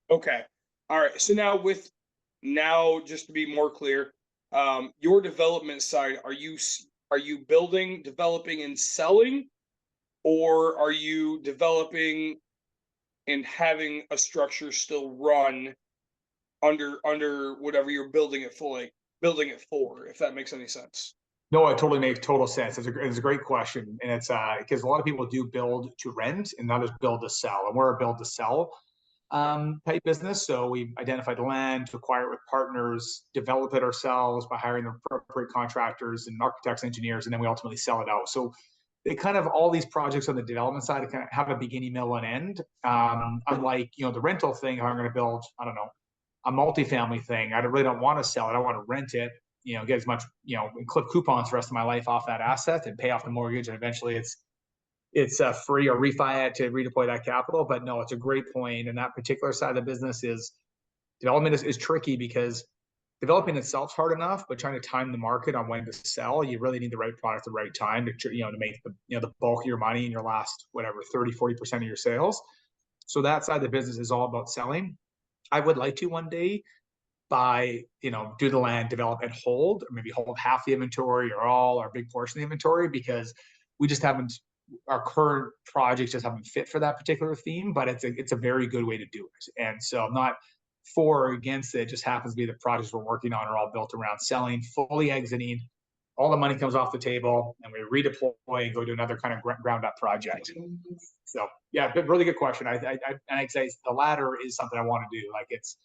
Okay. All right. So now just to be more clear, your development side, are you building, developing, and selling, or are you developing and having a structure still run under whatever you're building it for, if that makes any sense? No, it totally makes total sense. It's a great question. And it's because a lot of people do build to rent and others build to sell. And we're a build to sell type business. So we identify the land, to acquire it with partners, develop it ourselves by hiring the appropriate contractors and architects, engineers, and then we ultimately sell it out. So they kind of, all these projects on the development side kind of have a beginning, middle, and end. Unlike, the rental thing, if I'm going to build, I don't know, a multifamily thing, I really don't want to sell it. I want to rent it, get as much, and clip coupons for the rest of my life off that asset and pay off the mortgage. And eventually it's free or refi it to redeploy that capital. But no, it's a great point. And that particular side of the business development is tricky because developing itself is hard enough, but trying to time the market on when to sell, you really need the right product at the right time to make the bulk of your money in your last, 30-40% of your sales. So that side of the business is all about selling. I would like to one day buy, do the land, develop and hold, or maybe hold half the inventory or all or a big portion of the inventory, because we just haven't, our current projects just haven't fit for that particular theme, but it's a very good way to do it. And so I'm not for or against it. It just happens to be the projects we're working on are all built around selling, fully exiting, all the money comes off the table, and we redeploy and go to another kind of ground up project. So yeah, really good question. I say the latter is something I want to do. Like, it's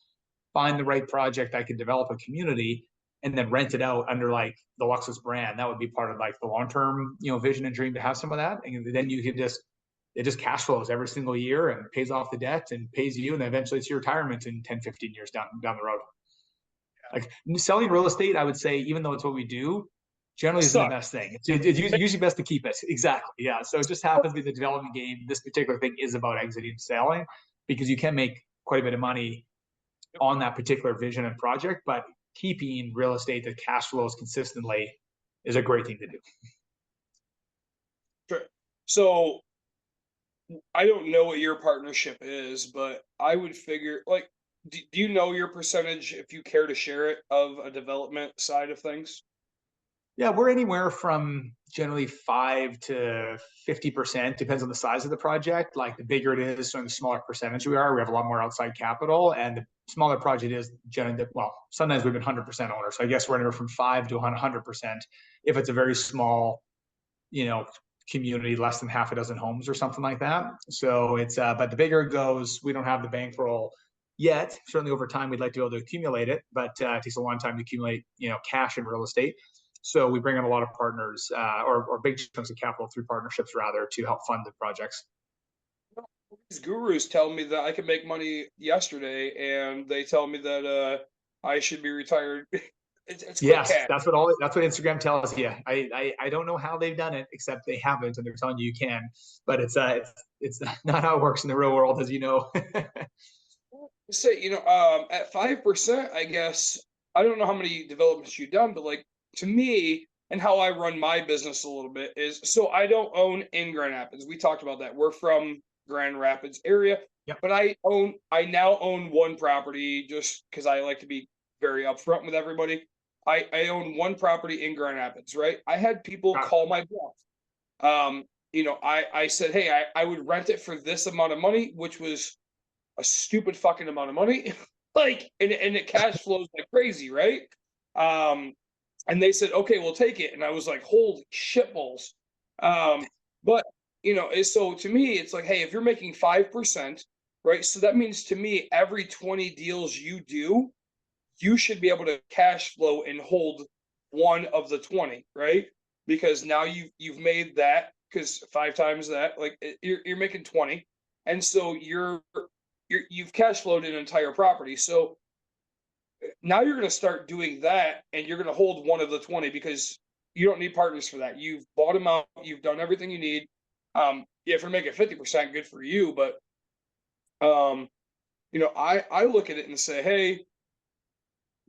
find the right project I can develop a community and then rent it out under like the LUXUS brand. That would be part of like the long-term, vision and dream to have some of that. And then you can it just cash flows every single year and pays off the debt and pays you. And then eventually it's your retirement in 10, 15 years down the road. Like selling real estate, I would say, even though it's what we do, generally isn't the Suck. best thing. It's usually best to keep it. Exactly. Yeah. So it just happens to be the development game. This particular thing is about exiting and selling because you can make quite a bit of money on that particular vision and project, but keeping real estate that cash flows consistently is a great thing to do. Sure. So I don't know what your partnership is, but I would figure like, do you know your percentage, if you care to share it, of a development side of things? Yeah, we're anywhere from generally 5 to 50%, depends on the size of the project. Like the bigger it is, so the smaller percentage we have a lot more outside capital. And the smaller project is generally, well, sometimes we've been 100% owner. So I guess we're anywhere from 5 to 100% if it's a very small, community, less than half a dozen homes or something like that. So it's, but the bigger it goes, we don't have the bankroll yet. Certainly over time, we'd like to be able to accumulate it, but it takes a long time to accumulate, cash in real estate. So we bring in a lot of partners or big chunks of capital through partnerships rather to help fund the projects. These gurus tell me that I can make money yesterday, and they tell me that I should be retired. It's quick Yes, cash. that's what Instagram tells you. I don't know how they've done it, except they haven't, and they're telling you can. But it's not how it works in the real world, as you know. Say, at 5%, I guess I don't know how many developments you've done, but like to me and how I run my business a little bit is so I don't own in Grand Rapids. We talked about that. We're from Grand Rapids area, Yep. but I now own one property just because I like to be very upfront with everybody. I own one property in Grand Rapids, right? I had people call my bluff. I said, hey, I would rent it for this amount of money, which was a stupid fucking amount of money. Like, and it cash flows like crazy, right? And they said, okay, we'll take it. And I was like, holy shit balls. But so to me, it's like, hey, if you're making 5%, right? So that means to me, every 20 deals you do, you should be able to cash flow and hold one of the 20, right? Because now you've made that, because 5 times that, like you're making 20. And so you've cash flowed an entire property. So now you're going to start doing that, and you're going to hold one of the 20 because you don't need partners for that. You've bought them out. You've done everything you need. If you're making 50%, good for you. But, I look at it and say, hey,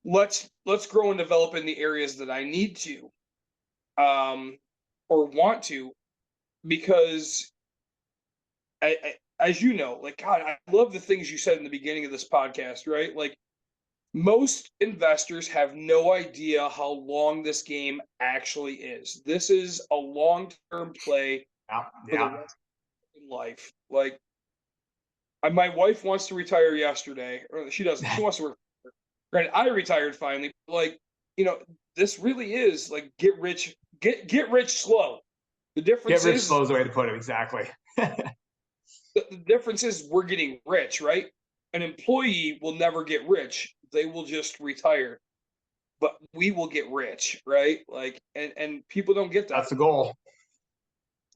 let's grow and develop in the areas that I need to, or want to, because as you know, like, God, I love the things you said in the beginning of this podcast, right? Like, most investors have no idea how long this game actually is. This is a long-term play for the rest of life. Like, my wife wants to retire yesterday, or she doesn't. She wants to work. Granted, I retired finally. Like, this really is like get rich slow. The difference Get rich is slow is the way to put it. Exactly. the difference is we're getting rich, right? An employee will never get rich. They will just retire. But we will get rich, right? Like, and people don't get that. That's the goal.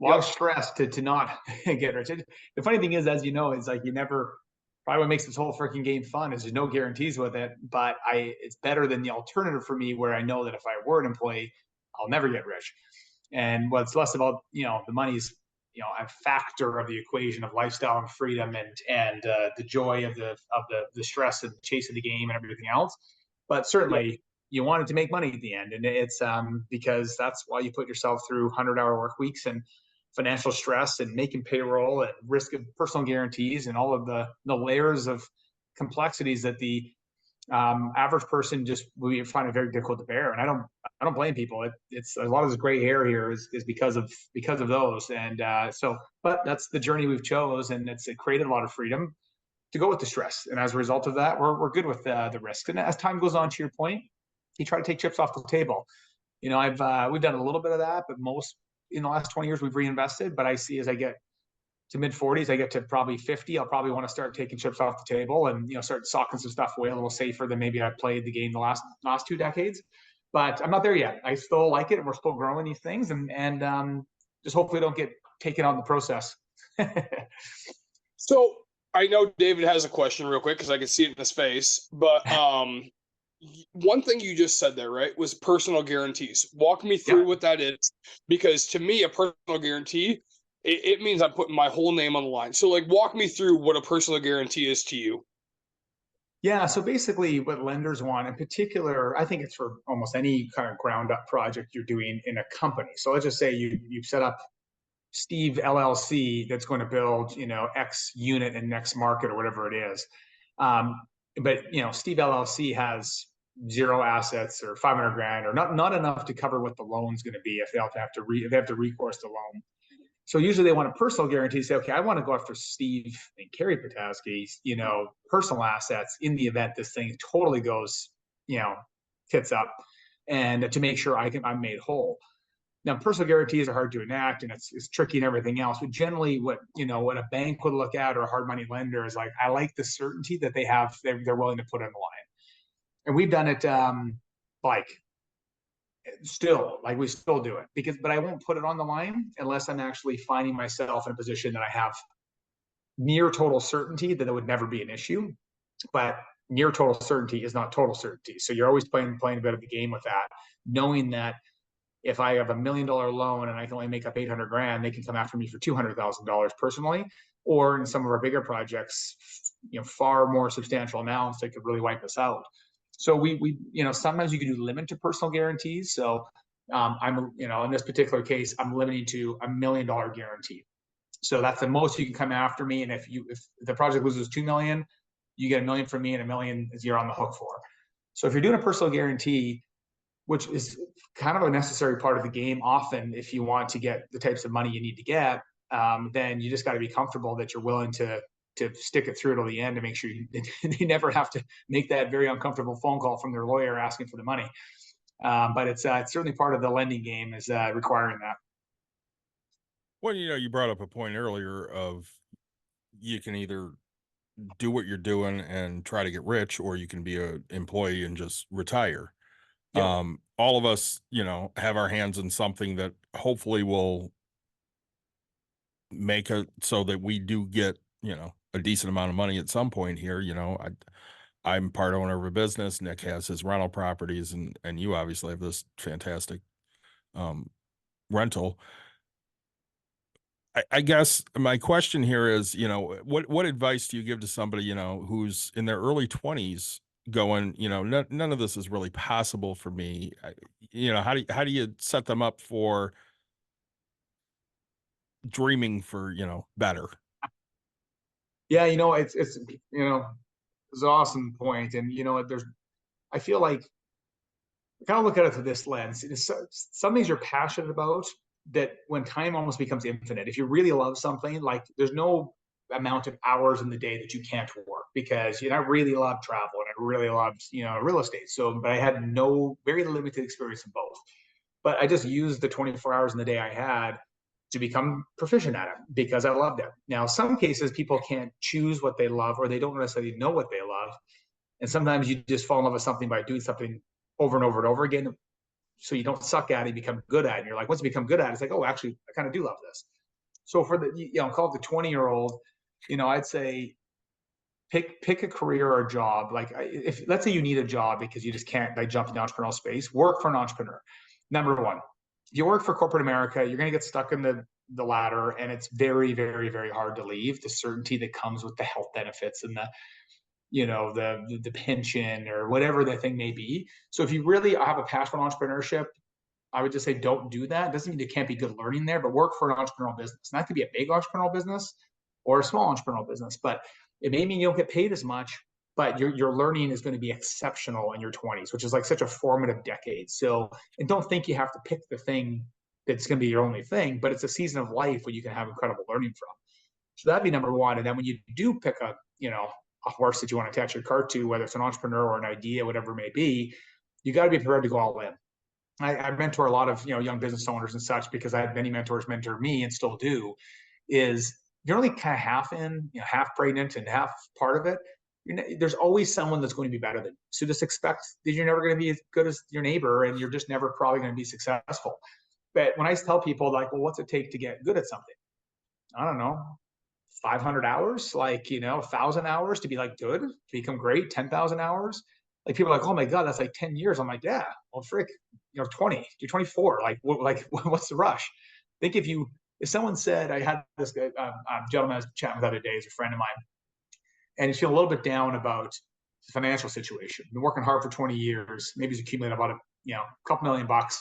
A lot of stress to not get rich. The funny thing is, as you know, it's like probably what makes this whole freaking game fun is there's no guarantees with it, but it's better than the alternative for me where I know that if I were an employee, I'll never get rich. And what's less about, the money's, a factor of the equation of lifestyle and freedom and the joy of the stress and chase of the game and everything else. But certainly you want it to make money at the end. And it's because that's why you put yourself through 100-hour work weeks and financial stress and making payroll and risk of personal guarantees and all of the layers of complexities that the average person just we find it very difficult to bear. And I don't blame people. It's a lot of this gray hair here is because of those. And but that's the journey we've chose, and it created a lot of freedom to go with the stress. And as a result of that, we're good with the risks. And as time goes on, to your point, you try to take chips off the table. We've done a little bit of that, but most in the last 20 years we've reinvested. But I see as I get to mid 40s, I get to probably 50, I'll probably want to start taking chips off the table and start socking some stuff away a little safer than maybe I played the game the last 2 decades. But I'm not there yet. I still like it, and we're still growing these things, and just hopefully don't get taken on the process. So I know David has a question real quick because I can see it in his face. But one thing you just said there, right, was personal guarantees. Walk me through what that is, because to me, a personal guarantee, it means I'm putting my whole name on the line. So, like, walk me through what a personal guarantee is to you. Yeah, so basically what lenders want in particular, I think it's for almost any kind of ground up project you're doing in a company. So let's just say you've set up Steve LLC that's going to build, X unit in next market or whatever it is. But Steve LLC has zero assets or 500 grand or not enough to cover what the loan's going to be if they have to recourse the loan. So usually they want a personal guarantee. Say, okay, I want to go after Steve and Carrie Petasky's, personal assets in the event this thing totally goes, tits up, and to make sure I'm made whole. Now, personal guarantees are hard to enact, and it's tricky and everything else. But generally, what a bank would look at or a hard money lender is like, I like the certainty that they're willing to put on the line, and we've done it like we still do it but I won't put it on the line unless I'm actually finding myself in a position that I have near total certainty that it would never be an issue. But near total certainty is not total certainty. So you're always playing a bit of the game with that, knowing that if I have $1 million loan and I can only make up 800 grand, they can come after me for $200,000 personally, or in some of our bigger projects, far more substantial amounts that could really wipe us out. So we sometimes you can do limit to personal guarantees. So I'm in this particular case, I'm limiting to $1 million guarantee. So that's the most you can come after me. And if the project loses 2 million, you get $1 million from me and $1 million is you're on the hook for. So if you're doing a personal guarantee, which is kind of a necessary part of the game, often if you want to get the types of money you need to get, then you just got to be comfortable that you're willing to stick it through till the end to make sure they never have to make that very uncomfortable phone call from their lawyer asking for the money. But it's certainly part of the lending game is requiring that. Well, you brought up a point earlier of you can either do what you're doing and try to get rich, or you can be an employee and just retire. Yeah. All of us, have our hands in something that hopefully will make it so that we do get, a decent amount of money at some point here. I'm part owner of a business. Nick has his rental properties, and you obviously have this fantastic rental. I guess my question here is, what advice do you give to somebody, who's in their early 20s going, none of this is really possible for me. How do you set them up for dreaming for, better? Yeah. It's an awesome point. And, I feel like I kind of look at it through this lens. Some things you're passionate about that when time almost becomes infinite, if you really love something, like there's no amount of hours in the day that you can't work, because I really love travel and I really loved real estate. So, but I had very limited experience in both. But I just used the 24 hours in the day I had to become proficient at it because I loved it. Now, some cases people can't choose what they love, or they don't necessarily know what they love, and sometimes you just fall in love with something by doing something over and over and over again. So you don't suck at it, you become good at it. And you're like, once you become good at it, it's like, oh, actually, I kind of do love this. So for call it the 20-year-old, I'd say pick a career or a job. Like if let's say you need a job because you just can't jump in the entrepreneurial space, work for an entrepreneur. Number one, if you work for corporate America, you're going to get stuck in the ladder, and it's very, very, very hard to leave. The certainty that comes with the health benefits and the pension or whatever the thing may be. So if you really have a passion for entrepreneurship, I would just say don't do that. It doesn't mean there can't be good learning there, but work for an entrepreneurial business. And that could be a big entrepreneurial business or a small entrepreneurial business, but it may mean you don't get paid as much, but your learning is going to be exceptional in your 20s, which is like such a formative decade. So, and don't think you have to pick the thing that's going to be your only thing, but it's a season of life where you can have incredible learning from. So that'd be number one. And then when you do pick a horse that you want to attach your cart to, whether it's an entrepreneur or an idea, whatever it may be, you got to be prepared to go all in. I mentor a lot of young business owners and such, because I had many mentors mentor me and still do. Is you're only kind of half in, half pregnant and half part of it. There's always someone that's going to be better than you. So just expect that you're never going to be as good as your neighbor, and you're just never probably going to be successful. But when I tell people like, well, what's it take to get good at something? I don't know, 500 hours, 1,000 hours to be like good, to become great, 10,000 hours. Like people are like, oh my God, that's like 10 years. I'm like, yeah, well, frick, 20, you're 24. Like, what's the rush? Think if someone said, I had this gentleman I was chatting with the other day, is a friend of mine, and he's feeling a little bit down about his financial situation. Been working hard for 20 years. Maybe he's accumulated about a couple $1,000,000,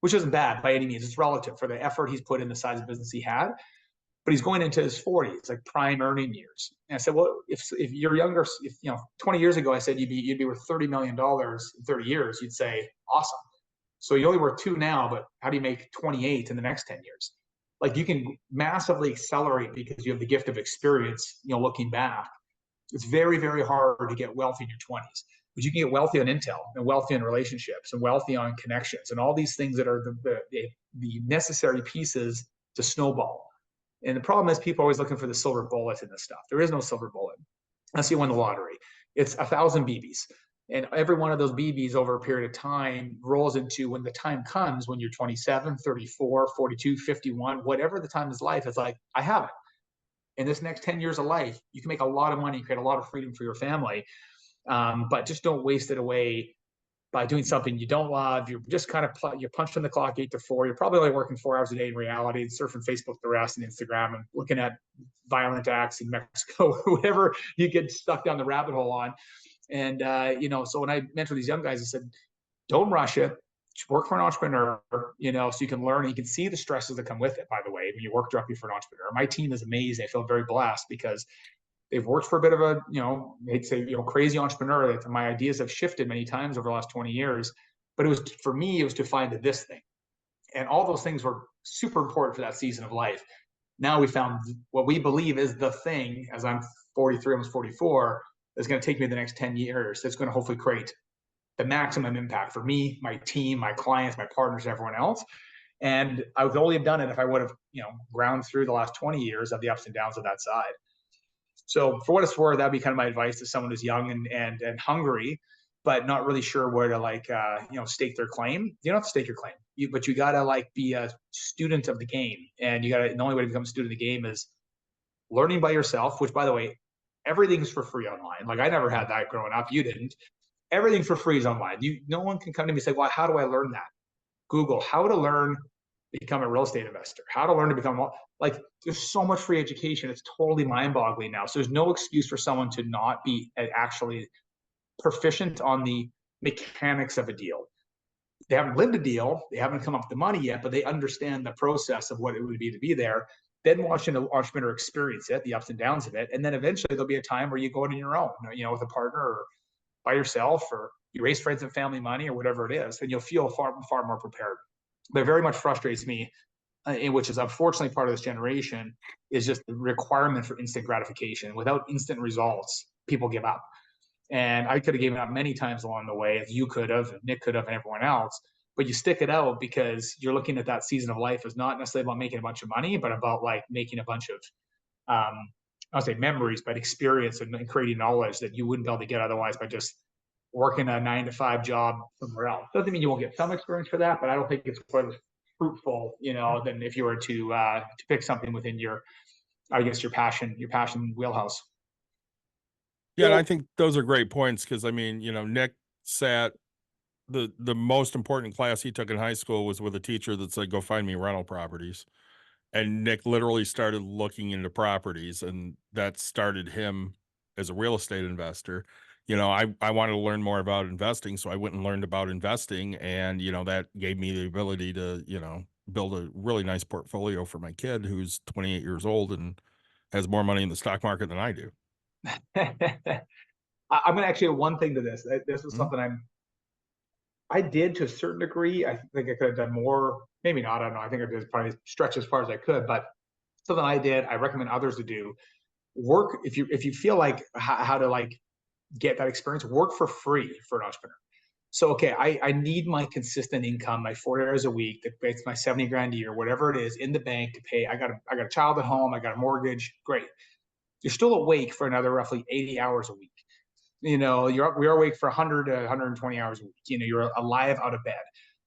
which isn't bad by any means. It's relative for the effort he's put in, the size of business he had. But he's going into his 40s, like prime earning years. And I said, well, if you're younger, 20 years ago, I said you'd be worth $30 million in 30 years, you'd say, awesome. So you're only worth 2 now, but how do you make 28 in the next 10 years? Like you can massively accelerate because you have the gift of experience, looking back. It's very, very hard to get wealthy in your 20s, but you can get wealthy on intel and wealthy on relationships and wealthy on connections and all these things that are the necessary pieces to snowball. And the problem is people are always looking for the silver bullet in this stuff. There is no silver bullet unless you win the lottery. It's 1,000 BBs. And every one of those BBs over a period of time rolls into, when the time comes, when you're 27, 34, 42, 51, whatever the time is life, it's like, I have it. In this next 10 years of life, you can make a lot of money, create a lot of freedom for your family. But just don't waste it away by doing something you don't love. You're just kind of you're punching the clock 8 to 4. You're probably only working 4 hours a day in reality, surfing Facebook the rest and Instagram and looking at violent acts in Mexico, whatever you get stuck down the rabbit hole on. And so when I mentor these young guys, I said, don't rush it. Work for an entrepreneur, so you can learn and you can see the stresses that come with it, by the way, when you work directly for an entrepreneur. My team is amazing. I feel very blessed because they've worked for a bit of a, they'd say, crazy entrepreneur. That my ideas have shifted many times over the last 20 years. But it was, for me, it was to find this thing. And all those things were super important for that season of life. Now we found what we believe is the thing, as I'm 43, almost 44, that's going to take me the next 10 years. That's going to hopefully create the maximum impact for me, my team, my clients, my partners, everyone else. And I would only have done it if I would have, ground through the last 20 years of the ups and downs of that side. So for what it's worth, that'd be kind of my advice to someone who's young and hungry, but not really sure where to stake their claim. You don't have to stake your claim, but you gotta be a student of the game. And the only way to become a student of the game is learning by yourself, which, by the way, everything's for free online. Like I never had that growing up. You didn't. Everything for free is online. No one can come to me and say, well, how do I learn that? Google how to learn to become a real estate investor, how to learn to become, there's so much free education. It's totally mind-boggling now. So there's no excuse for someone to not be actually proficient on the mechanics of a deal. They haven't lived a deal. They haven't come up with the money yet, but they understand the process of what it would be to be there. Then watching an entrepreneur experience it, the ups and downs of it. And then eventually there'll be a time where you go on your own, with a partner or by yourself, or you raise friends and family money or whatever it is, and you'll feel far, far more prepared. But it very much frustrates me, which is unfortunately part of this generation, is just the requirement for instant gratification. Without instant results, people give up. And I could have given up many times along the way, as you could have, and Nick could have, and everyone else. But you stick it out because you're looking at that season of life as not necessarily about making a bunch of money, but about making a bunch of, I'll say memories, but experience and creating knowledge that you wouldn't be able to get otherwise by just working a 9-to-5 job somewhere else. Doesn't mean you won't get some experience for that, but I don't think it's quite as fruitful, than if you were to pick something within your passion wheelhouse. Yeah, and I think those are great points because Nick sat the most important class he took in high school was with a teacher that said, "Go find me rental properties." And Nick literally started looking into properties, and that started him as a real estate investor. I wanted to learn more about investing, so I went and learned about investing, and that gave me the ability to build a really nice portfolio for my kid who's 28 years old and has more money in the stock market than I do. I'm going to actually add one thing to this. This is something I did to a certain degree. I think I could have done more. Maybe not. I don't know. I think I did probably stretch as far as I could, but something I did, I recommend others to do. Work if you feel like how to get that experience, work for free for an entrepreneur. So, okay, I need my consistent income, my 4 hours a week, that's my 70 grand a year, whatever it is, in the bank to pay. I got a child at home, I got a mortgage. Great. You're still awake for another roughly 80 hours a week. We are awake for 100 to 120 hours a week. You're alive out of bed.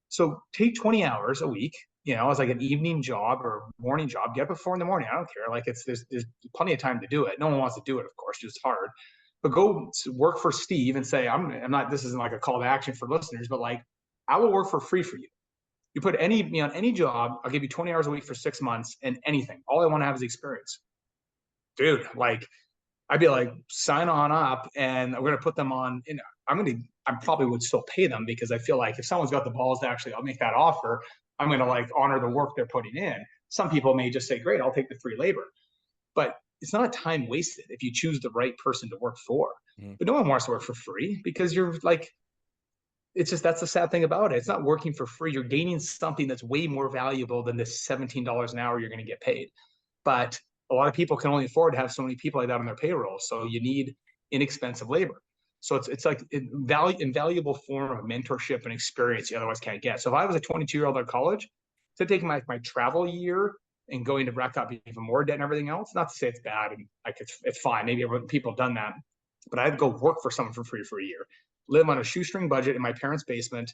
So take 20 hours a week, as an evening job or morning job. Get up at 4 in the morning. I don't care. There's plenty of time to do it. No one wants to do it, of course, just hard. but go work for Steve and say, I'm not, this isn't like a call to action for listeners, but like, I will work for free for you. You put me on any job, I'll give you 20 hours a week for 6 months and anything. All I want to have is experience. Dude, like, I'd be like, sign on up, and we're going to put them on. I probably would still pay them, because I feel like if someone's got the balls to actually, I'll make that offer, I'm going to like honor the work they're putting in. Some people may just say, great, I'll take the free labor. But it's not a time wasted if you choose the right person to work for. But no one wants to work for free, because you're like, it's just, that's the sad thing about it. It's not working for free. You're gaining something that's way more valuable than this $17 an hour you're going to get paid. But a lot of people can only afford to have so many people like that on their payroll. So you need inexpensive labor. So it's like an invaluable form of mentorship and experience you otherwise can't get. So if I was a 22-year-old at college, to take my travel year and going to rack up even more debt and everything else, not to say it's bad and like it's fine. Maybe people have done that, but I'd go work for someone for free for a year, live on a shoestring budget in my parents' basement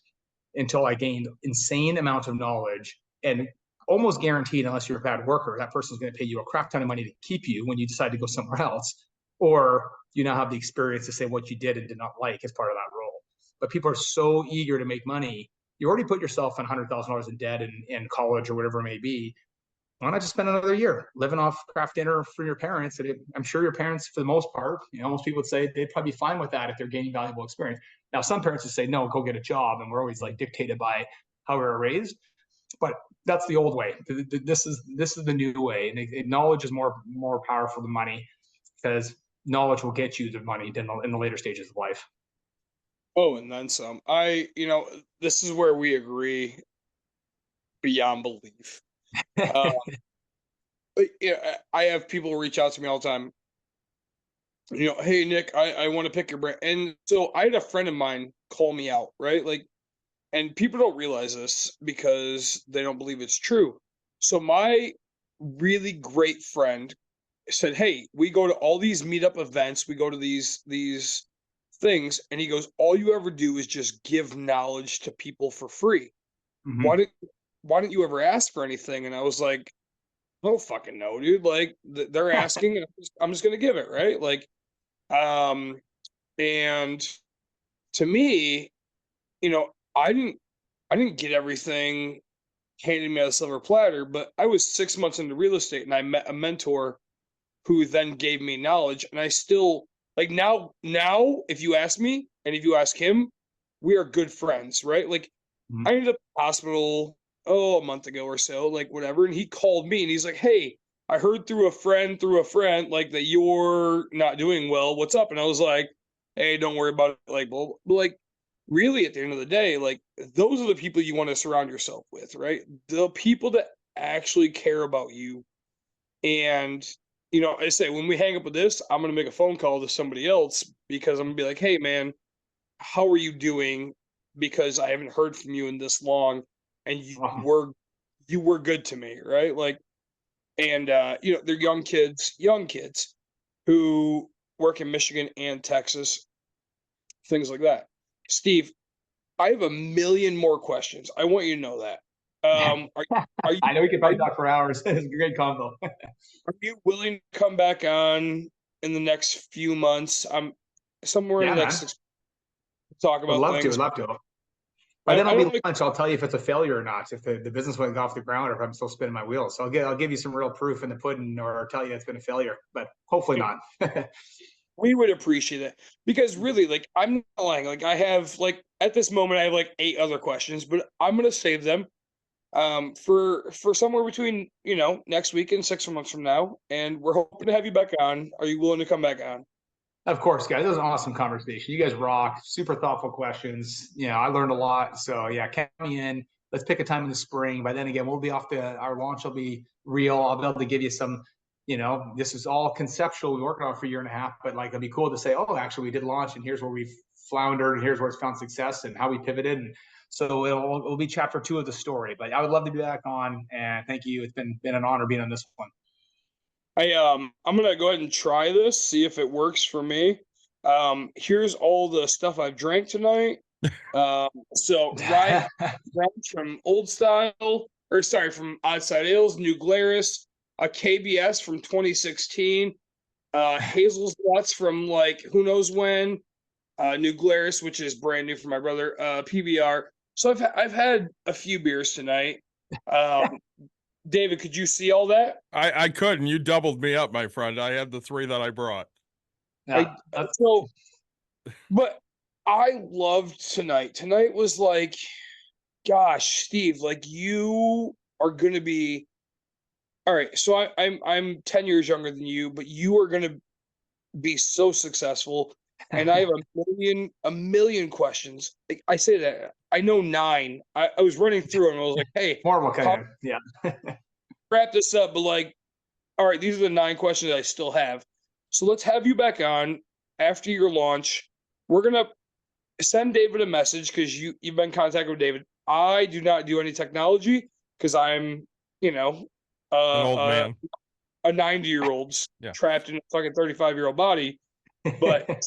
until I gained insane amounts of knowledge, and almost guaranteed, unless you're a bad worker, that person's going to pay you a crap ton of money to keep you when you decide to go somewhere else, or you now have the experience to say what you did and did not like as part of that role. But people are so eager to make money. You already put yourself in $100,000 in debt in college or whatever it may be. Why not just spend another year living off craft dinner for your parents? I'm sure your parents, for the most part, most people would say they'd probably be fine with that if they're gaining valuable experience. Now, some parents would say, no, go get a job. And we're always like dictated by how we were raised. But that's the old way. This is the new way. And knowledge is more powerful than money, because knowledge will get you the money in the later stages of life. Oh, and then some. This is where we agree beyond belief. I have people reach out to me all the time. Hey Nick, I want to pick your brain. And so I had a friend of mine call me out, right? Like, and people don't realize this because they don't believe it's true. So my really great friend said, hey, we go to all these meetup events, we go to these things, and he goes, all you ever do is just give knowledge to people for free. Mm-hmm. Why didn't you ever ask for anything? And I was like, I don't fucking know, dude. Like, they're asking, and I'm just gonna give it, right? Like, and to me, I didn't get everything handed me on a silver platter, but I was 6 months into real estate, and I met a mentor who then gave me knowledge, and I still, like, now if you ask me and if you ask him, we are good friends, right? Like, I ended up in the hospital a month ago or so, like, whatever, and he called me and he's like, hey, I heard through a friend like that you're not doing well, what's up? And I was like, hey, don't worry about it, like, well, like, really, at the end of the day, like, those are the people you want to surround yourself with, right? The people that actually care about you. And I say, when we hang up with this, I'm going to make a phone call to somebody else, because I'm going to be like, hey, man, how are you doing? Because I haven't heard from you in this long, and you were good to me, right? Like, and they're young kids who work in Michigan and Texas, things like that. Steve, I have a million more questions. I want you to know that. Are you, I know we could probably talk for hours. It's a great combo. Are you willing to come back on in the next few months? I'm somewhere in the next 6 talk about things. Would love to. But then I'll be lunch. I'll tell you if it's a failure or not, if the business went off the ground, or if I'm still spinning my wheels. So I'll give you some real proof in the pudding, or tell you it's been a failure, but hopefully not. We would appreciate it, because really, like, I'm not lying. Like, I have, like, at this moment, I have like 8 other questions, but I'm going to save them for somewhere between, next week and 6 months from now. And we're hoping to have you back on. Are you willing to come back on? Of course, guys. It was an awesome conversation. You guys rock. Super thoughtful questions. I learned a lot. So yeah, count me in. Let's pick a time in the spring. By then, again, we'll be off our launch will be real. I'll be able to give you some, this is all conceptual. We worked on it for a year and a half, but like, it'd be cool to say, oh, actually we did launch, and here's where we've floundered, and here's where it's found success, and how we pivoted. And so it'll be chapter 2 of the story, but I would love to be back on, and thank you. It's been an honor being on this one. I'm gonna go ahead and try this, see if it works for me. Here's all the stuff I've drank tonight. So Rye from Old Style, from Outside Ales, New Glarus, a KBS from 2016, Hazel's Nuts from like who knows when. New Glarus, which is brand new for my brother. PBR. So I've had a few beers tonight. David, could you see all that? I couldn't. You doubled me up, my friend. I had the 3 that I brought. Yeah, But I loved tonight. Tonight was like, gosh, Steve, like you are gonna be all right. So I'm 10 years younger than you, but you are gonna be so successful. And I have a million questions. Like, I say that I know 9. I was running through and I was like, hey, more will come in. Yeah. wrap this up. But like, all right, these are the 9 questions I still have. So let's have you back on after your launch. We're gonna send David a message because you've been in contact with David. I do not do any technology because I'm, An old man. a 90-year-old Yeah. trapped in a fucking 35-year-old body. But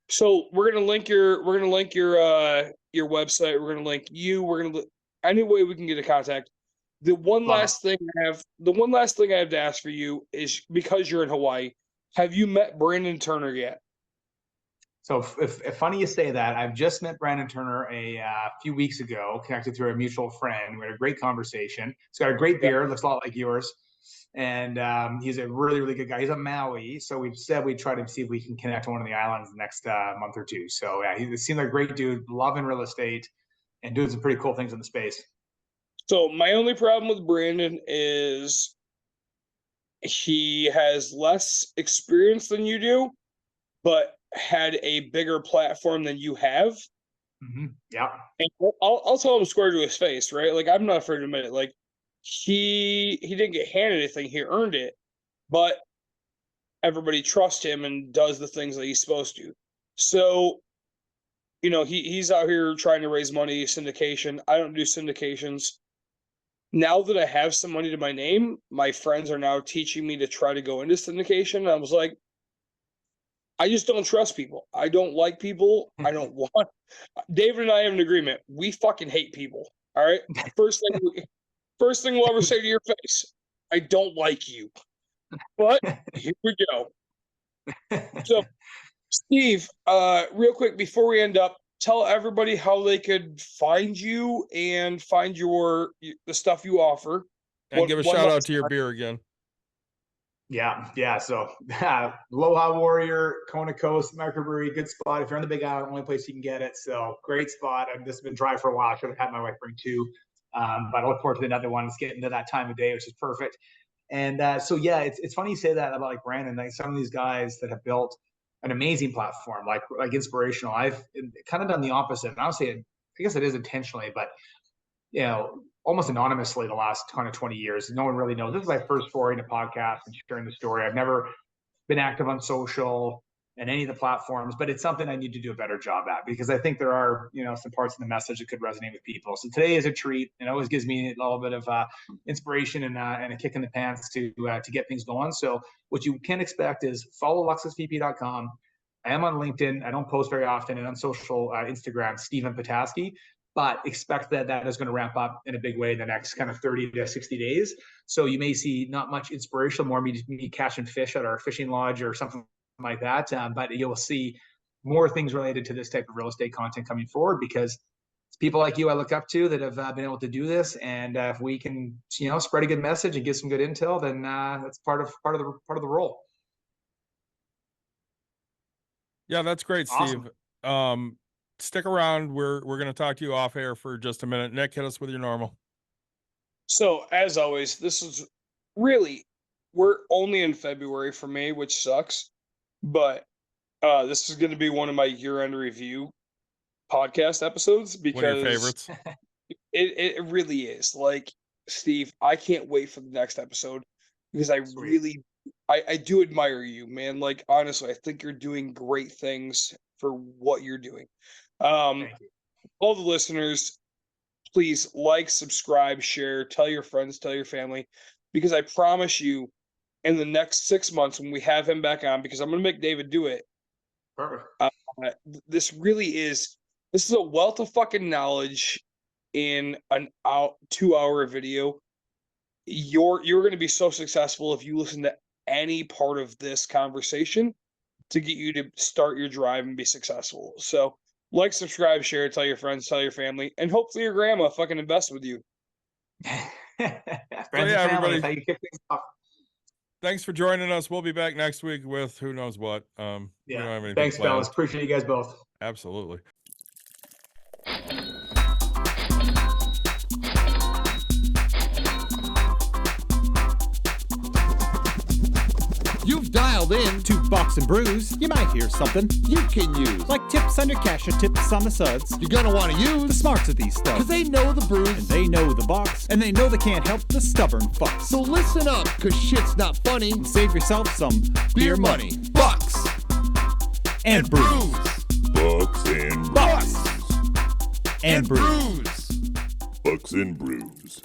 so we're gonna link your website. We're gonna link you. We're gonna any way we can get in contact. The one last thing I have to ask for you is because you're in Hawaii. Have you met Brandon Turner yet? So if funny you say that, I've just met Brandon Turner a few weeks ago, connected through a mutual friend. We had a great conversation. He's got a great beard, looks a lot like yours. And he's a really, really good guy. He's a Maui. So we've said we'd try to see if we can connect on one of the islands the next month or two. So yeah, he seems like a great dude, loving real estate and doing some pretty cool things in the space. So my only problem with Brandon is he has less experience than you do, but had a bigger platform than you have. Mm-hmm. Yeah. And I'll tell him square to his face, right? Like, I'm not afraid to admit it. Like, he didn't get handed anything, he earned it, but everybody trusts him and does the things that he's supposed to. So, you know, he's out here trying to raise money, syndication. I don't do syndications. Now that I have some money to my name, my friends are now teaching me to try to go into syndication. I was like, I just don't trust people. I don't like people. I don't want. David and I have an agreement. We fucking hate people. All right. First thing we'll ever say to your face. I don't like you. But here we go. So, Steve, real quick before we end up, tell everybody how they could find you and find the stuff you offer. And give a shout out to your beer again. Yeah. So Aloha Warrior, Kona Coast, microbrewery, good spot. If you're on the Big Island, only place you can get it. So great spot. I've just been dry for a while. I should have had my wife bring 2. But I look forward to another one. It's getting to that time of day, which is perfect. And so yeah, it's funny you say that about like Brandon. Like some of these guys that have built an amazing platform, like inspirational. I've kind of done the opposite. And honestly, I guess it is intentionally, but you know, almost anonymously the last kind of 20 years. No one really knows. This is my first foray into podcast and sharing the story. I've never been active on social and any of the platforms, but it's something I need to do a better job at because I think there are, you know, some parts of the message that could resonate with people. So today is a treat. It always gives me a little bit of inspiration and a kick in the pants to get things going. So what you can expect is follow LuxusVP.com. I am on LinkedIn. I don't post very often, and on social Instagram, Stephen Petasky. But expect that is going to ramp up in a big way in the next kind of 30 to 60 days. So you may see not much inspirational, more me catching fish at our fishing lodge or something like that. But you'll see more things related to this type of real estate content coming forward because it's people like you I look up to that have been able to do this. And if we can, you know, spread a good message and get some good intel, then that's part of the role. Yeah, that's great, Awesome. Steve. Stick around. We're going to talk to you off air for just a minute. Nick, hit us with your normal. So as always, this is really, we're only in February for me, which sucks, but this is going to be one of my year-end review podcast episodes because one of your favorites. It really is. Like, Steve, I can't wait for the next episode because I really do admire you, man. Like, honestly, I think you're doing great things for what you're doing. Thank you. All the listeners, please like, subscribe, share, tell your friends, tell your family, because I promise you in the next 6 months when we have him back on, because I'm going to make David do it. Perfect. This is a wealth of fucking knowledge in an 2-hour video. You're going to be so successful if you listen to any part of this conversation to get you to start your drive and be successful. So like, subscribe, share, tell your friends, tell your family, and hopefully your grandma fucking invests with you. Friends yeah, and family, everybody. that's how you kick things off. Thanks for joining us. We'll be back next week with who knows what. We don't have anything Thanks, planned. fellas. Appreciate you guys both. Absolutely. You've dialed in. To Box and Brews, you might hear something You can use. like tips on your cash or tips on the suds. You're gonna want to The use. smarts of these Because stuff. they know the brews. And they know the box, and they know they can't help the stubborn fucks. So listen up, because shit's not funny. Save yourself some Beer money. Bucks. and brews. Bucks and Bucks. brews. And brews. Brews. Bucks and brews.